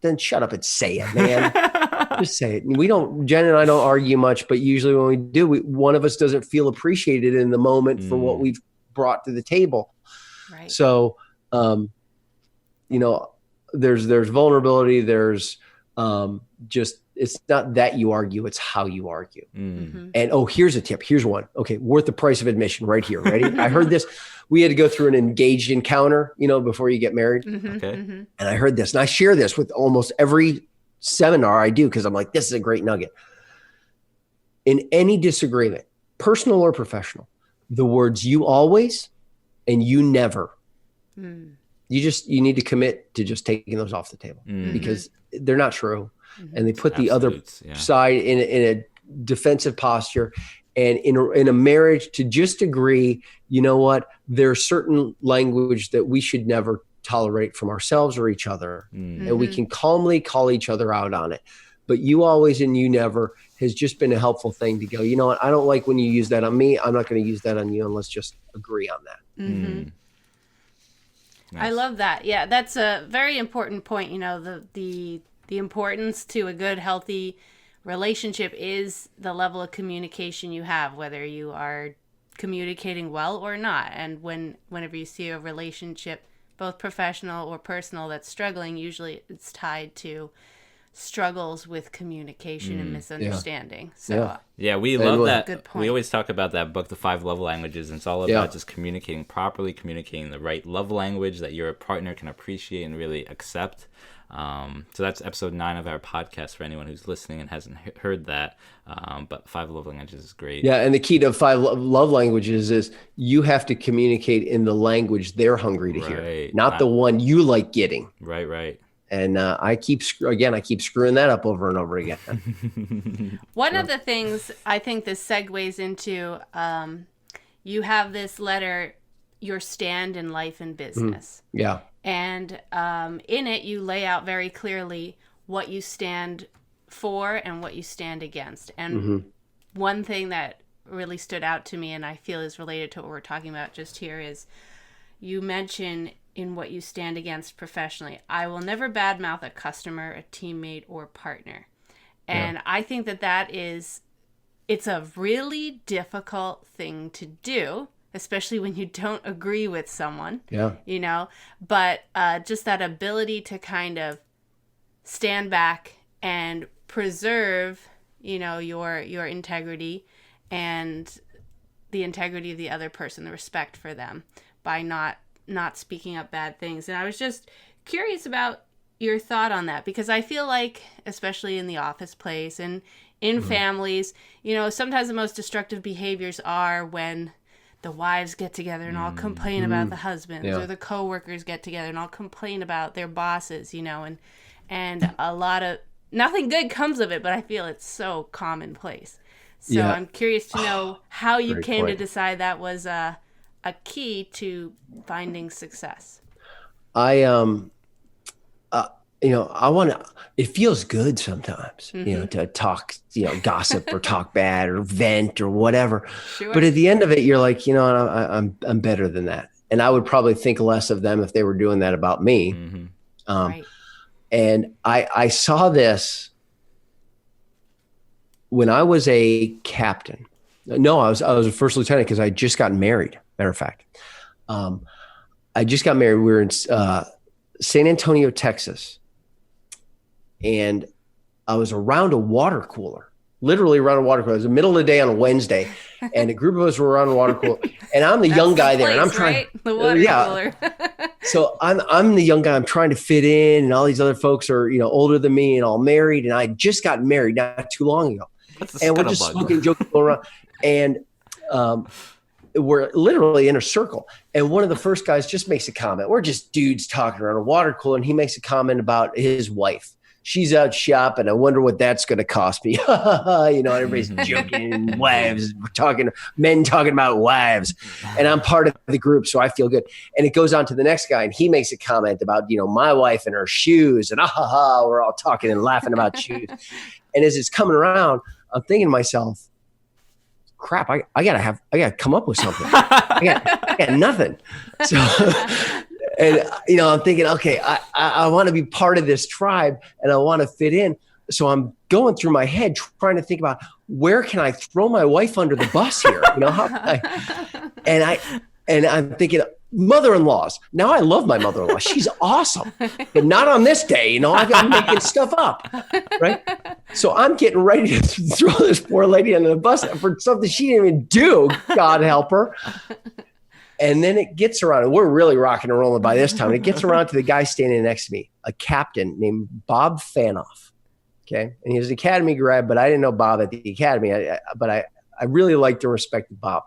then shut up and say it, man. Just say it. And Jen and I don't argue much, but usually when we do, one of us doesn't feel appreciated in the moment for what we've brought to the table. So, there's vulnerability. There's it's not that you argue, it's how you argue. And here's a tip. Here's one. Okay. Worth the price of admission right here. Ready? I heard this. We had to go through an engaged encounter, before you get married. And I heard this, and I share this with almost every seminar I do, because I'm like, this is a great nugget. In any disagreement, personal or professional, the words "you always" and "you never," you need to commit to just taking those off the table, because they're not true. And they put the other side in a defensive posture. And in a marriage, to just agree, you know what, there's certain language that we should never tolerate from ourselves or each other. And we can calmly call each other out on it. But "you always" and "you never" has just been a helpful thing to go, you know what, I don't like when you use that on me. I'm not going to use that on you, and let's just agree on that. Nice. I love that. Yeah, that's a very important point. The importance to a good, healthy relationship is the level of communication you have, whether you are communicating well or not. And whenever you see a relationship, both professional or personal, that's struggling, usually it's tied to struggles with communication and misunderstanding. So yeah, we love that. Good point. We always talk about that book, The 5 Love Languages, and it's all about just communicating properly, communicating the right love language that your partner can appreciate and really accept. So that's episode 9 of our podcast for anyone who's listening and hasn't heard that. But 5 Love Languages is great. Yeah, and the key to 5 love languages is you have to communicate in the language they're hungry to hear, not the one you like getting. Right. And I keep screwing that up over and over again. One of the things I think this segues into, you have this letter, your stand in life and business. Yeah. And in it, you lay out very clearly what you stand for and what you stand against. And one thing that really stood out to me and I feel is related to what we're talking about just here is you mention in what you stand against professionally, I will never badmouth a customer, a teammate, or partner. And I think it's a really difficult thing to do, especially when you don't agree with someone, but just that ability to kind of stand back and preserve, your integrity and the integrity of the other person, the respect for them by not speaking up bad things. And I was just curious about your thought on that, because I feel like, especially in the office place and in families, sometimes the most destructive behaviors are when the wives get together and all complain about the husbands, or the coworkers get together and all complain about their bosses, and a lot of nothing good comes of it, but I feel it's so commonplace. So I'm curious to know how you came to decide that was a key to finding success. It feels good sometimes, to talk, gossip or talk bad or vent or whatever. Sure. But at the end of it, you're like, I'm better than that. And I would probably think less of them if they were doing that about me. Right. And I saw this when I was a captain. No, I was a first lieutenant because I had just gotten married. Matter of fact, I just got married. We were in San Antonio, Texas. And I was around a water cooler, literally around a water cooler. It was the middle of the day on a Wednesday, and a group of us were around a water cooler. And I'm the young guy there, and I'm trying. Right? The water cooler. So I'm the young guy. I'm trying to fit in, and all these other folks are older than me and all married. And I just got married not too long ago, and we're just smoking, joking around, and we're literally in a circle. And one of the first guys just makes a comment. We're just dudes talking around a water cooler, and he makes a comment about his wife. She's out shopping. I wonder what that's going to cost me. Everybody's joking. Wives, men talking about wives. And I'm part of the group, so I feel good. And it goes on to the next guy, and he makes a comment about, my wife and her shoes. And we're all talking and laughing about shoes. And as it's coming around, I'm thinking to myself, crap, I gotta come up with something. I got nothing. So, and I'm thinking, okay, I want to be part of this tribe and I want to fit in. So I'm going through my head trying to think about where can I throw my wife under the bus here? And I'm thinking mother-in-laws. Now I love my mother-in-law. She's awesome, but not on this day. I'm making stuff up, right? So I'm getting ready to throw this poor lady under the bus for something she didn't even do. God help her. And then it gets around, and we're really rocking and rolling by this time. It gets around to the guy standing next to me, a captain named Bob Fanoff. Okay. And he was an academy grad, but I didn't know Bob at the academy. But I really liked and respected Bob.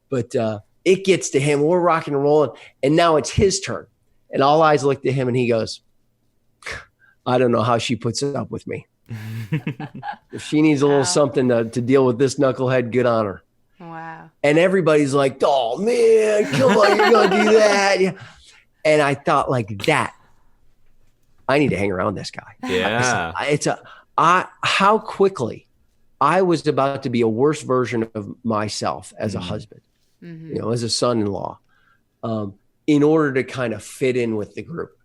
But it gets to him. We're rocking and rolling. And now it's his turn. And all eyes look to him, and he goes, I don't know how she puts it up with me. If she needs a little something to deal with this knucklehead, good on her. Wow. And everybody's like, oh, man, come on, you're going to do that. Yeah. And I thought like that. I need to hang around this guy. Yeah. How quickly I was about to be a worse version of myself as a husband, as a son-in-law, in order to kind of fit in with the group.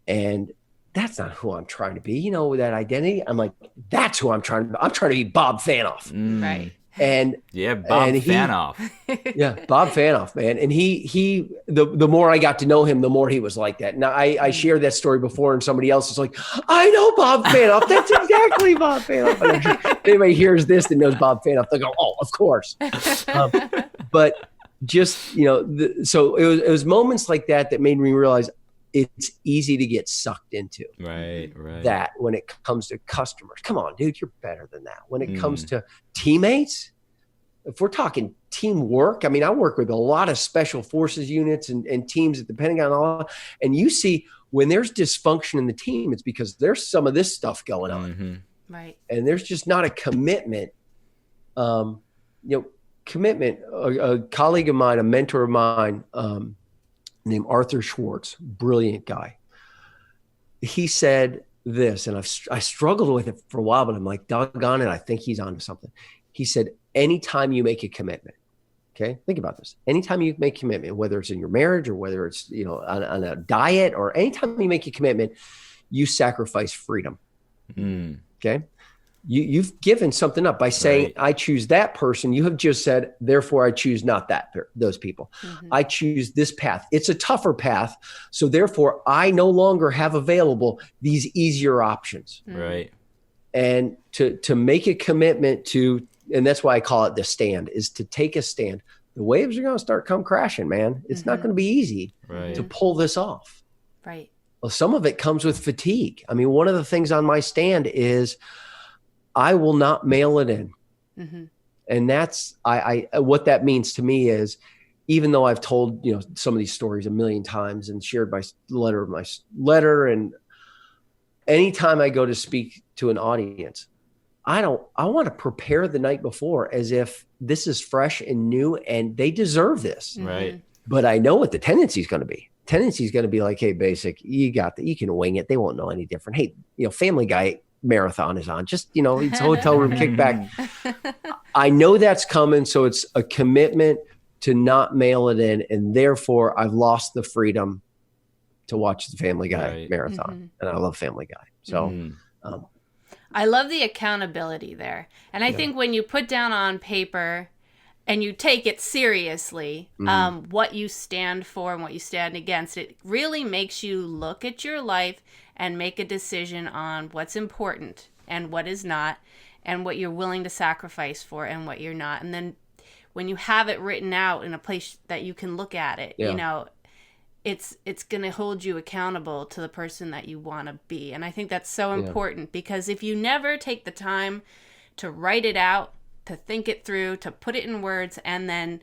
And that's not who I'm trying to be. That identity. I'm like, that's who I'm trying to be. I'm trying to be Bob Fanoff. Right. And Bob Fanoff. Bob Fanoff, man. And the more I got to know him, the more he was like that. Now I shared that story before, and somebody else is like, I know Bob Fanoff. That's exactly Bob Fanoff. And if anybody hears this that knows Bob Fanoff, they'll go, oh, of course. But just, so it was moments like that made me realize it's easy to get sucked into. Right. That when it comes to customers, come on, dude, you're better than that. When it comes to teammates, if we're talking teamwork, I mean, I work with a lot of special forces units and teams at the Pentagon, and you see when there's dysfunction in the team, it's because there's some of this stuff going on. Mm-hmm. Right. And there's just not a commitment. Commitment. A colleague of mine, a mentor of mine, named Arthur Schwartz, brilliant guy. He said this, and I struggled with it for a while, but I'm like, doggone it, I think he's onto something. He said, anytime you make a commitment, okay, think about this. Anytime you make a commitment, whether it's in your marriage or whether it's, on a diet, or anytime you make a commitment, you sacrifice freedom. Okay. You've given something up by saying, I choose that person. You have just said, therefore I choose not those people. Mm-hmm. I choose this path. It's a tougher path. So therefore I no longer have available these easier options. Right. And to make a commitment to, and that's why I call it the stand, is to take a stand. The waves are going to start come crashing, man. It's not going to be easy to pull this off. Right. Well, some of it comes with fatigue. I mean, one of the things on my stand is I will not mail it in. Mm-hmm. And that's, I what that means to me is, even though I've told, some of these stories a million times and shared my letter, and anytime I go to speak to an audience, I want to prepare the night before as if this is fresh and new and they deserve this. Right. But I know what the tendency is going to be. Tendency is going to be like, hey, Basic, you got that. You can wing it. They won't know any different. Hey, Family Guy marathon is on. Just, it's hotel room kickback. I know that's coming. So it's a commitment to not mail it in. And therefore I've lost the freedom to watch the Family Guy marathon. And I love Family Guy. So, I love the accountability there. And I think when you put down on paper and you take it seriously, what you stand for and what you stand against, it really makes you look at your life and make a decision on what's important and what is not, and what you're willing to sacrifice for and what you're not. And then when you have it written out in a place that you can look at it, it's going to hold you accountable to the person that you want to be. And I think that's so important, because if you never take the time to write it out, to think it through, to put it in words, and then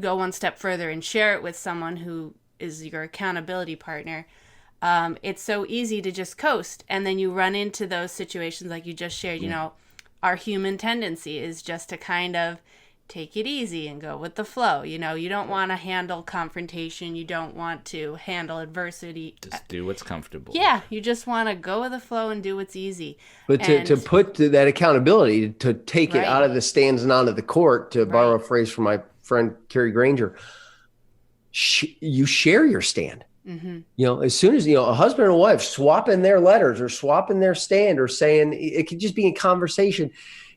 go one step further and share it with someone who is your accountability partner, it's so easy to just coast. And then you run into those situations like you just shared. Our human tendency is just to kind of take it easy and go with the flow. You don't want to handle confrontation. You don't want to handle adversity. Just do what's comfortable. Yeah, you just want to go with the flow and do what's easy. But to put that accountability, to take it out of the stands and onto the court, to borrow a phrase from my friend Kerry Granger, you share your stand. Mm-hmm. As soon as, a husband and a wife swapping their letters or swapping their stand, or saying, it could just be in conversation.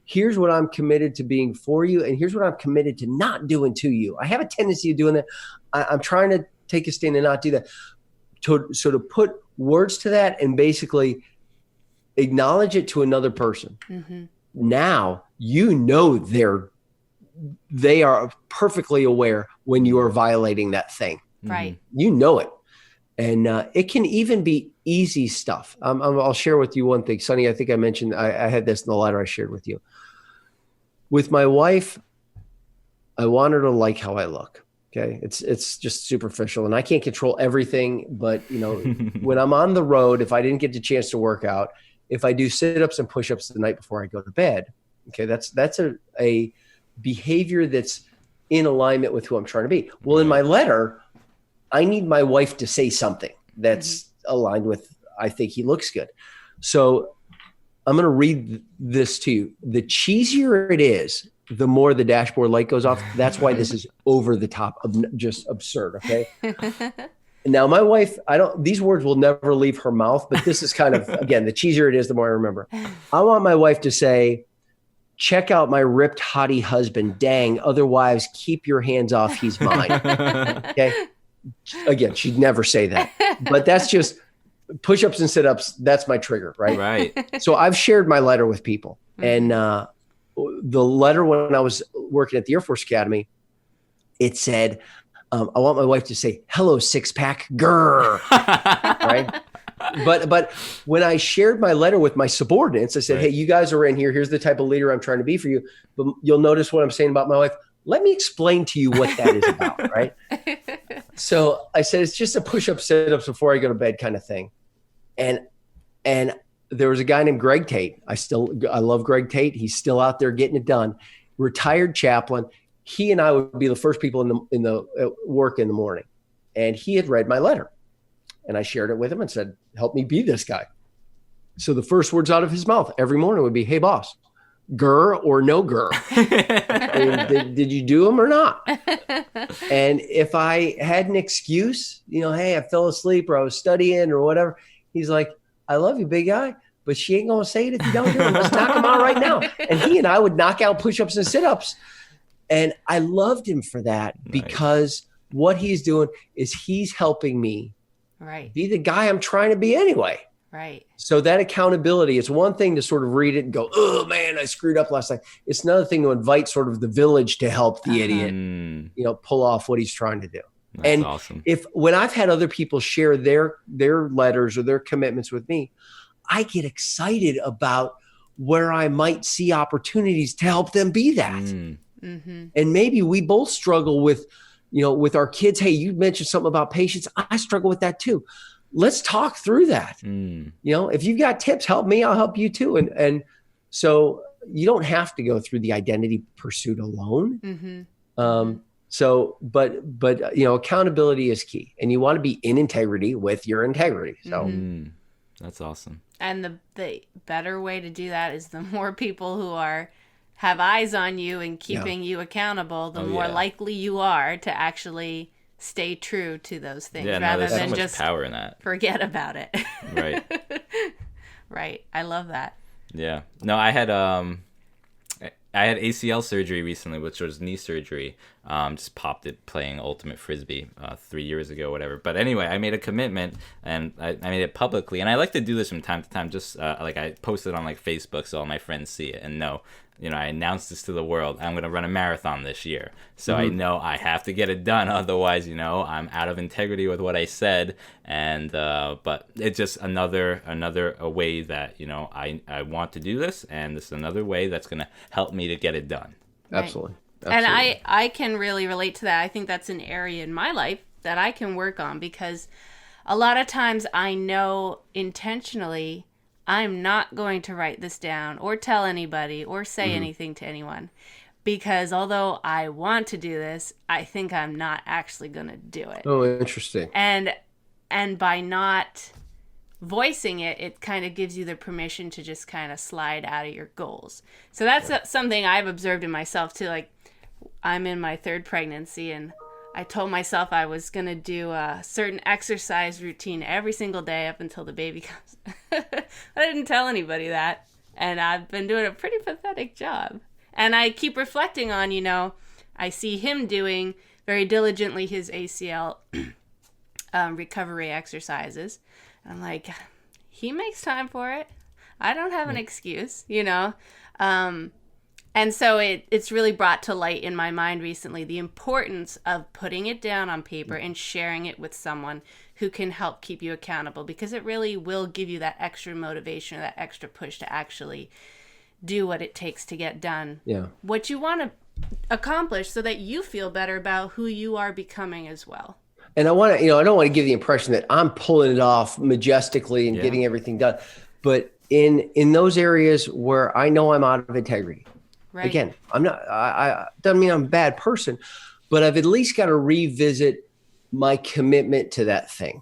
Here's what I'm committed to being for you, and here's what I'm committed to not doing to you. I have a tendency of doing that. I'm trying to take a stand and not do that. So to put words to that and basically acknowledge it to another person. Mm-hmm. Now, they are perfectly aware when you are violating that thing. Right. You know it. And it can even be easy stuff. I'll share with you one thing. Sonny, I think I mentioned, I had this in the letter I shared with you. With my wife, I want her to like how I look. Okay. It's just superficial, and I can't control everything, but when I'm on the road, if I didn't get the chance to work out, if I do sit-ups and push-ups the night before I go to bed, okay, that's a behavior that's in alignment with who I'm trying to be. Well, in my letter, I need my wife to say something that's aligned with, I think he looks good. So I'm going to read this to you. The cheesier it is, the more the dashboard light goes off. That's why this is over the top, just absurd. Okay. Now my wife, these words will never leave her mouth, but this is kind of, again, the cheesier it is, the more I remember. I want my wife to say, check out my ripped hottie husband. Dang. Other wives, keep your hands off. He's mine. Okay. Again, she'd never say that, but that's just push-ups and sit-ups. That's my trigger. Right. Right. So I've shared my letter with people, and the letter when I was working at the Air Force Academy, it said, I want my wife to say, hello, six-pack, grrr. Right. But when I shared my letter with my subordinates, I said, hey, you guys are in here. Here's the type of leader I'm trying to be for you. But you'll notice what I'm saying about my wife. Let me explain to you what that is about, right? So I said, it's just a push-up, sit-ups before I go to bed kind of thing. And there was a guy named Greg Tate. I love Greg Tate. He's still out there getting it done. Retired chaplain. He and I would be the first people in the work in the morning. And he had read my letter. And I shared it with him and said, help me be this guy. So the first words out of his mouth every morning would be, hey, boss, grr or no grr? I mean, did you do them or not? And if I had an excuse, hey, I fell asleep or I was studying or whatever, he's like, I love you, big guy, but she ain't going to say it if you don't do them. Let's knock them out right now. And he and I would knock out push-ups and sit-ups. And I loved him for that because what he's doing is he's helping me be the guy I'm trying to be anyway. Right. So that accountability, it's one thing to sort of read it and go, oh man, I screwed up last night. It's another thing to invite sort of the village to help the idiot, pull off what he's trying to do. That's awesome. When I've had other people share their letters or their commitments with me, I get excited about where I might see opportunities to help them be that. And maybe we both struggle with our kids. Hey, you mentioned something about patience. I struggle with that too. Let's talk through that. If you've got tips, help me, I'll help you too. And so you don't have to go through the identity pursuit alone. But accountability is key, and you want to be in integrity with your integrity. So that's awesome. And the better way to do that is the more people who have eyes on you and keeping you accountable, the more likely you are to actually stay true to those things rather than so much just power in that. Forget about it. Right. Right. I love that. Yeah. No, I had ACL surgery recently, which was knee surgery. Just popped it playing ultimate frisbee 3 years ago, whatever. But anyway, I made a commitment and I made it publicly. And I like to do this from time to time, just like I posted on like Facebook so all my friends see it and know. I announced this to the world. I'm going to run a marathon this year. So I know I have to get it done. Otherwise, I'm out of integrity with what I said. And, but it's just another way that, I want to do this. And this is another way that's going to help me to get it done. Right. Absolutely. And I can really relate to that. I think that's an area in my life that I can work on because a lot of times I know intentionally I'm not going to write this down or tell anybody or say anything to anyone because although I want to do this, I think I'm not actually going to do it. Oh, interesting. And by not voicing it, it kind of gives you the permission to just kind of slide out of your goals. So that's something I've observed in myself too. Like I'm in my third pregnancy and I told myself I was going to do a certain exercise routine every single day up until the baby comes. I didn't tell anybody that. And I've been doing a pretty pathetic job. And I keep reflecting on, I see him doing very diligently his ACL recovery exercises. I'm like, he makes time for it. I don't have an excuse, And so it's really brought to light in my mind recently the importance of putting it down on paper and sharing it with someone who can help keep you accountable because it really will give you that extra motivation or that extra push to actually do what it takes to get done. Yeah. What you want to accomplish so that you feel better about who you are becoming as well. And I want to, I don't want to give the impression that I'm pulling it off majestically and getting everything done. But in those areas where I know I'm out of integrity, right. Again, I'm not, I doesn't mean I'm a bad person, but I've at least got to revisit my commitment to that thing,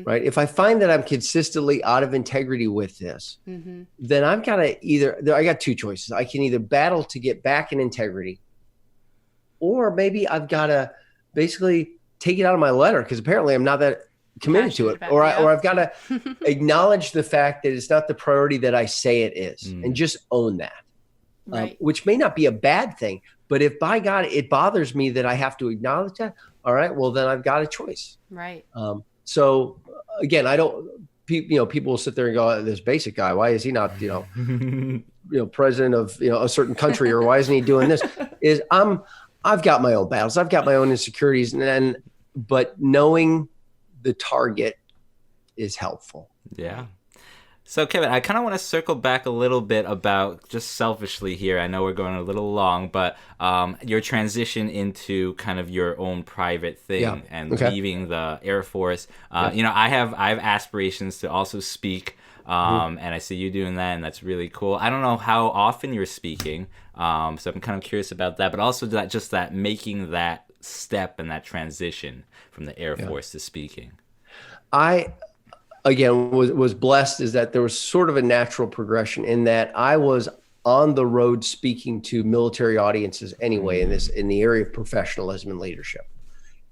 right? If I find that I'm consistently out of integrity with this, then I've got to I got two choices. I can either battle to get back in integrity, or maybe I've got to basically take it out of my letter because apparently I'm not that committed to it, or I've got to acknowledge the fact that it's not the priority that I say it is and just own that. Right. which may not be a bad thing. But if by God, it bothers me that I have to acknowledge that, all right, well, then I've got a choice. Right. So again, I don't, people will sit there and go, oh, this Basic guy, why is he not, president of, a certain country, or why isn't he doing this? I've got my own battles. I've got my own insecurities. But knowing the target is helpful. Yeah. So, Kevin, I kind of want to circle back a little bit about, just selfishly here, I know we're going a little long, but your transition into kind of your own private thing and leaving the Air Force. I have aspirations to also speak, and I see you doing that, and that's really cool. I don't know how often you're speaking, so I'm kind of curious about that, but also that making that step and that transition from the Air Force to speaking. Again, was blessed is that there was sort of a natural progression in that I was on the road speaking to military audiences anyway in the area of professionalism and leadership.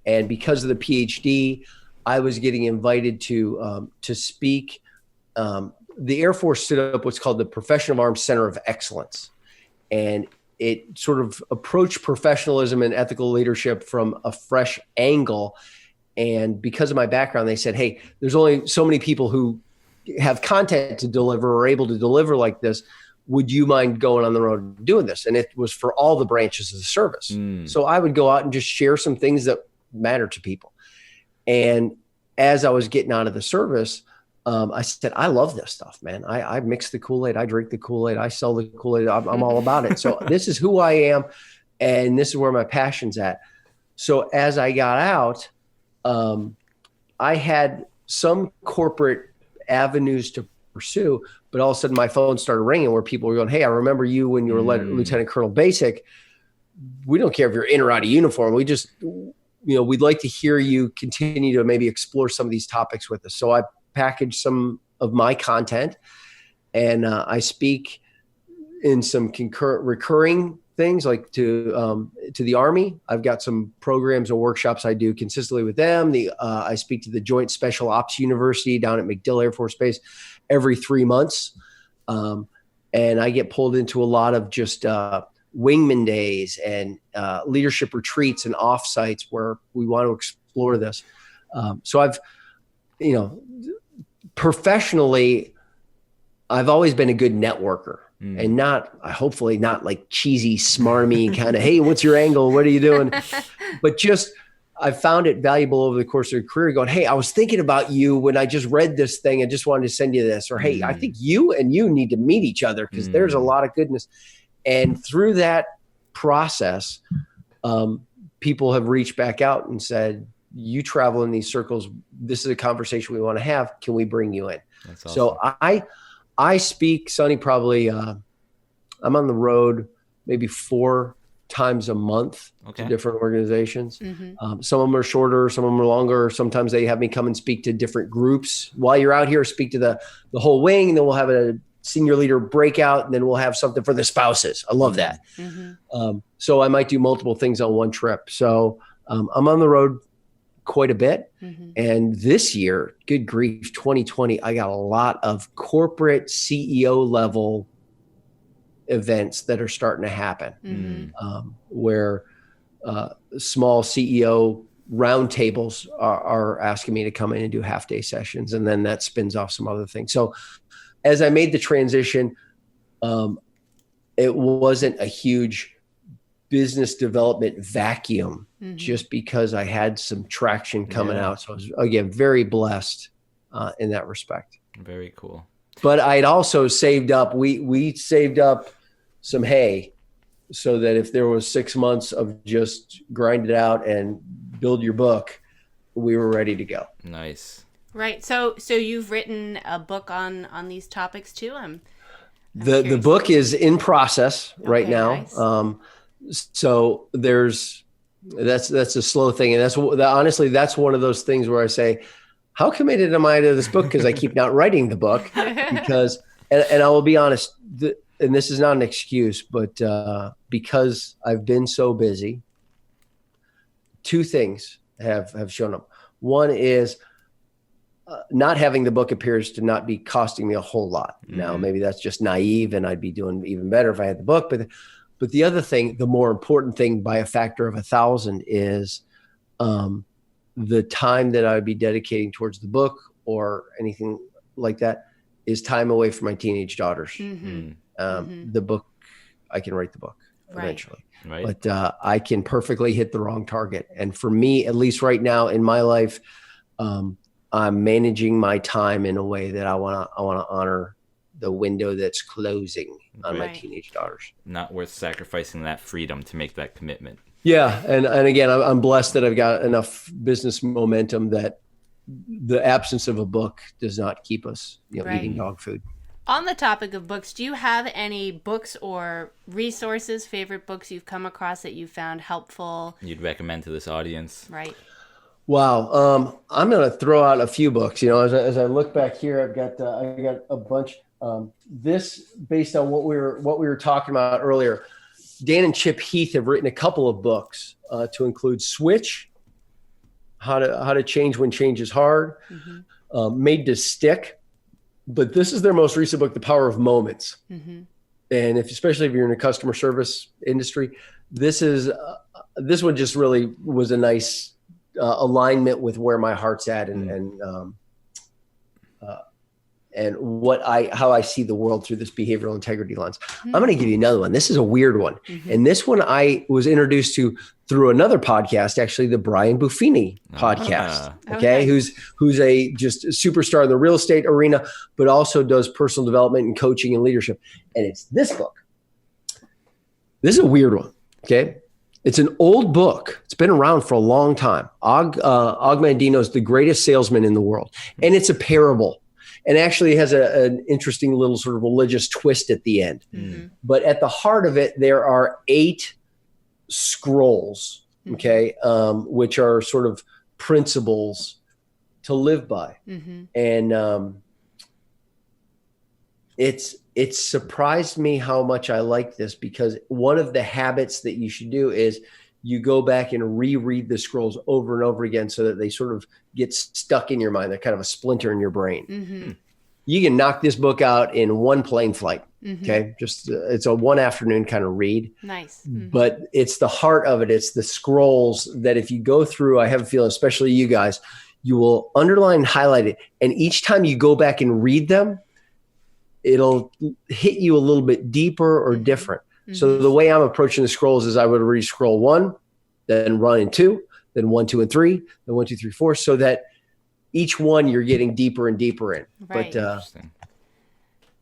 And because of the PhD, I was getting invited to speak. The Air Force stood up what's called the Profession of Arms Center of Excellence. And it sort of approached professionalism and ethical leadership from a fresh angle. And because of my background, they said, hey, there's only so many people who have content to deliver or are able to deliver like this. Would you mind going on the road and doing this? And it was for all the branches of the service. So I would go out and just share some things that matter to people. And as I was getting out of the service, I said, I love this stuff, man. I mix the Kool-Aid. I drink the Kool-Aid. I sell the Kool-Aid. I'm all about it. So this is who I am. And this is where my passion's at. So as I got out, I had some corporate avenues to pursue, but all of a sudden my phone started ringing where people were going, hey, I remember you when you were Lieutenant Colonel Basik. We don't care if you're in or out of uniform. We just, we'd like to hear you continue to maybe explore some of these topics with us. So I packaged some of my content and I speak in some recurring things like to the Army. I've got some programs or workshops I do consistently with them. I speak to the Joint Special Ops University down at MacDill Air Force Base every 3 months. And I get pulled into a lot of just wingman days and leadership retreats and offsites where we want to explore this. So I've, professionally, I've always been a good networker. And hopefully not like cheesy, smarmy kind of, hey, what's your angle? What are you doing? But just, I found it valuable over the course of a career going, hey, I was thinking about you when I just read this thing. I just wanted to send you this. Or, hey, I think you and you need to meet each other because there's a lot of goodness. And through that process, people have reached back out and said, you travel in these circles. This is a conversation we want to have. Can we bring you in? That's awesome. So I speak, Sonny, probably I'm on the road maybe 4 times a month to different organizations. Some of them are shorter, some of them are longer. Sometimes they have me come and speak to different groups. While you're out here, speak to the whole wing, and then we'll have a senior leader breakout, and then we'll have something for the spouses. I love that. So I might do multiple things on one trip. So I'm on the road quite a bit. And this year, good grief, 2020, I got a lot of corporate CEO level events that are starting to happen, where small CEO roundtables are asking me to come in and do half-day sessions, and then that spins off some other things. So as I made the transition, it wasn't a huge business development vacuum just because I had some traction coming out. So I was, again, very blessed in that respect. Very cool. But I'd also saved up, we saved up some hay so that if there was 6 months of just grind it out and build your book, we were ready to go. Nice. Right. So you've written a book on these topics too? The book is in process right now. Nice. So that's a slow thing. And honestly, that's one of those things where I say, how committed am I to this book? Because I keep not writing the book because, and I will be honest, and this is not an excuse, but because I've been so busy, 2 things have shown up. One is not having the book appears to not be costing me a whole lot. Now, maybe that's just naive and I'd be doing even better if I had the book. But the other thing, the more important thing by a factor of 1,000 is the time that I would be dedicating towards the book or anything like that is time away from my teenage daughters. The book, I can write the book eventually. Right. But I can perfectly hit the wrong target. And for me, at least right now in my life, I'm managing my time in a way that I want to honor the window that's closing on my teenage daughters. Not worth sacrificing that freedom to make that commitment. Yeah. And again, I'm blessed that I've got enough business momentum that the absence of a book does not keep us eating dog food. On the topic of books, do you have any books or resources, favorite books you've come across that you found helpful? You'd recommend to this audience? Right. Wow. I'm going to throw out a few books. As I look back here, I got a bunch. This based on what we were talking about earlier. Dan and Chip Heath have written a couple of books to include Switch, how to change when change is hard, Made to Stick. But this is their most recent book, The Power of Moments. And especially if you're in the customer service industry, this one just really was a nice alignment with where my heart's at and how I see the world through this behavioral integrity lens. I'm going to give you another one. This is a weird one. And this one I was introduced to through another podcast, actually the Brian Buffini podcast. Okay. Who's a just superstar in the real estate arena, but also does personal development and coaching and leadership. And it's this book. This is a weird one. Okay. It's an old book. It's been around for a long time. Og Mandino is the greatest salesman in the world. And it's a parable. And actually has an interesting little sort of religious twist at the end. But at the heart of it, there are 8 scrolls, okay, which are sort of principles to live by. And it's surprised me how much I like this, because one of the habits that you should do is you go back and reread the scrolls over and over again so that they sort of get stuck in your mind. They're kind of a splinter in your brain. You can knock this book out in one plane flight. Okay. Just it's a one afternoon kind of read. Nice. But it's the heart of it. It's the scrolls that if you go through, I have a feeling, especially you guys, you will underline and highlight it. And each time you go back and read them, it'll hit you a little bit deeper or different. So the way I'm approaching the scrolls is I would read scroll 1, then run in 2, then 1, 2, and 3, then 1, 2, 3, 4, so that each one you're getting deeper and deeper in. Right. But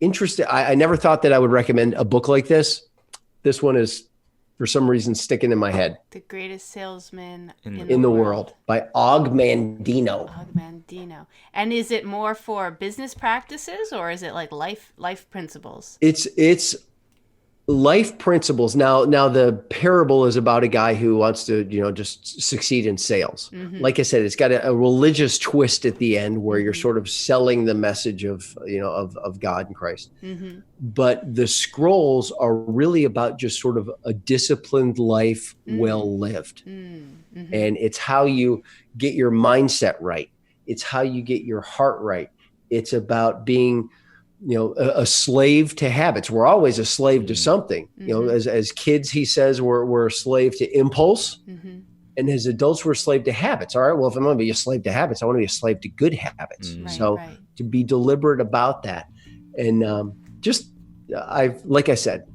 interesting. I never thought that I would recommend a book like this. This one is, for some reason, sticking in my head. The Greatest Salesman in the World by Og Mandino. Og Mandino. And is it more for business practices or is it like life principles? It's life principles. Now the parable is about a guy who wants to, just succeed in sales. Like I said, it's got a religious twist at the end where you're sort of selling the message of God and Christ. But the scrolls are really about just sort of a disciplined life, well lived. And it's how you get your mindset right. It's how you get your heart right. It's about being a slave to habits. We're always a slave to something. As kids, he says we're a slave to impulse, and as adults, we're a slave to habits. All right. Well, if I'm going to be a slave to habits, I want to be a slave to good habits. To be deliberate about that, and like I said,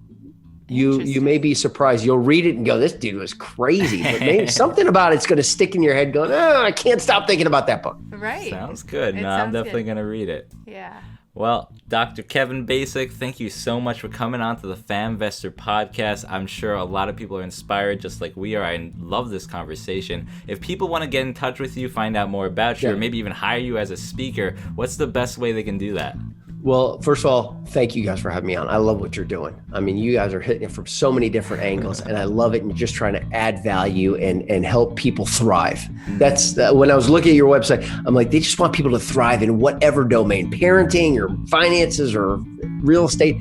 you may be surprised. You'll read it and go, "This dude was crazy," but maybe something about it's going to stick in your head. Going, I can't stop thinking about that book. Right. Sounds good. I'm definitely going to read it. Yeah. Well, Dr. Kevin Basik, thank you so much for coming on to the FamVestor podcast. I'm sure a lot of people are inspired just like we are. I love this conversation. If people want to get in touch with you, find out more about you, or maybe even hire you as a speaker, what's the best way they can do that? Well, first of all, thank you guys for having me on. I love what you're doing. I mean, you guys are hitting it from so many different angles, and I love it. And just trying to add value and help people thrive. That's when I was looking at your website, I'm like, they just want people to thrive in whatever domain, parenting or finances or real estate.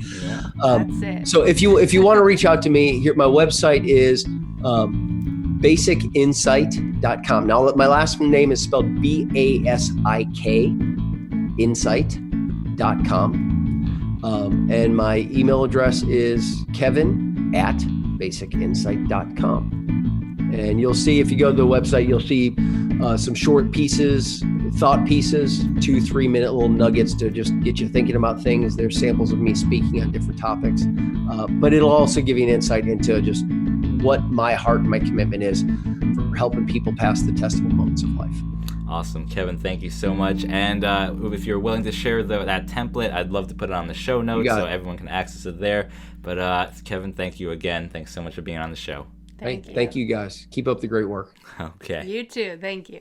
That's it. So if you want to reach out to me, here, my website is basicinsight.com. Now, my last name is spelled Basik. basicinsight.com. And my email address is kevin@basicinsight.com. And you'll see, if you go to the website, you'll see some short pieces, thought pieces, 2-3 minute little nuggets to just get you thinking about things. There's samples of me speaking on different topics, but it'll also give you an insight into just what my heart and my commitment is for helping people pass the testable moments of life. Awesome. Kevin, thank you so much. And if you're willing to share that template, I'd love to put it on the show notes so everyone can access it there. But Kevin, thank you again. Thanks so much for being on the show. Thank you guys. Keep up the great work. Okay. You too. Thank you.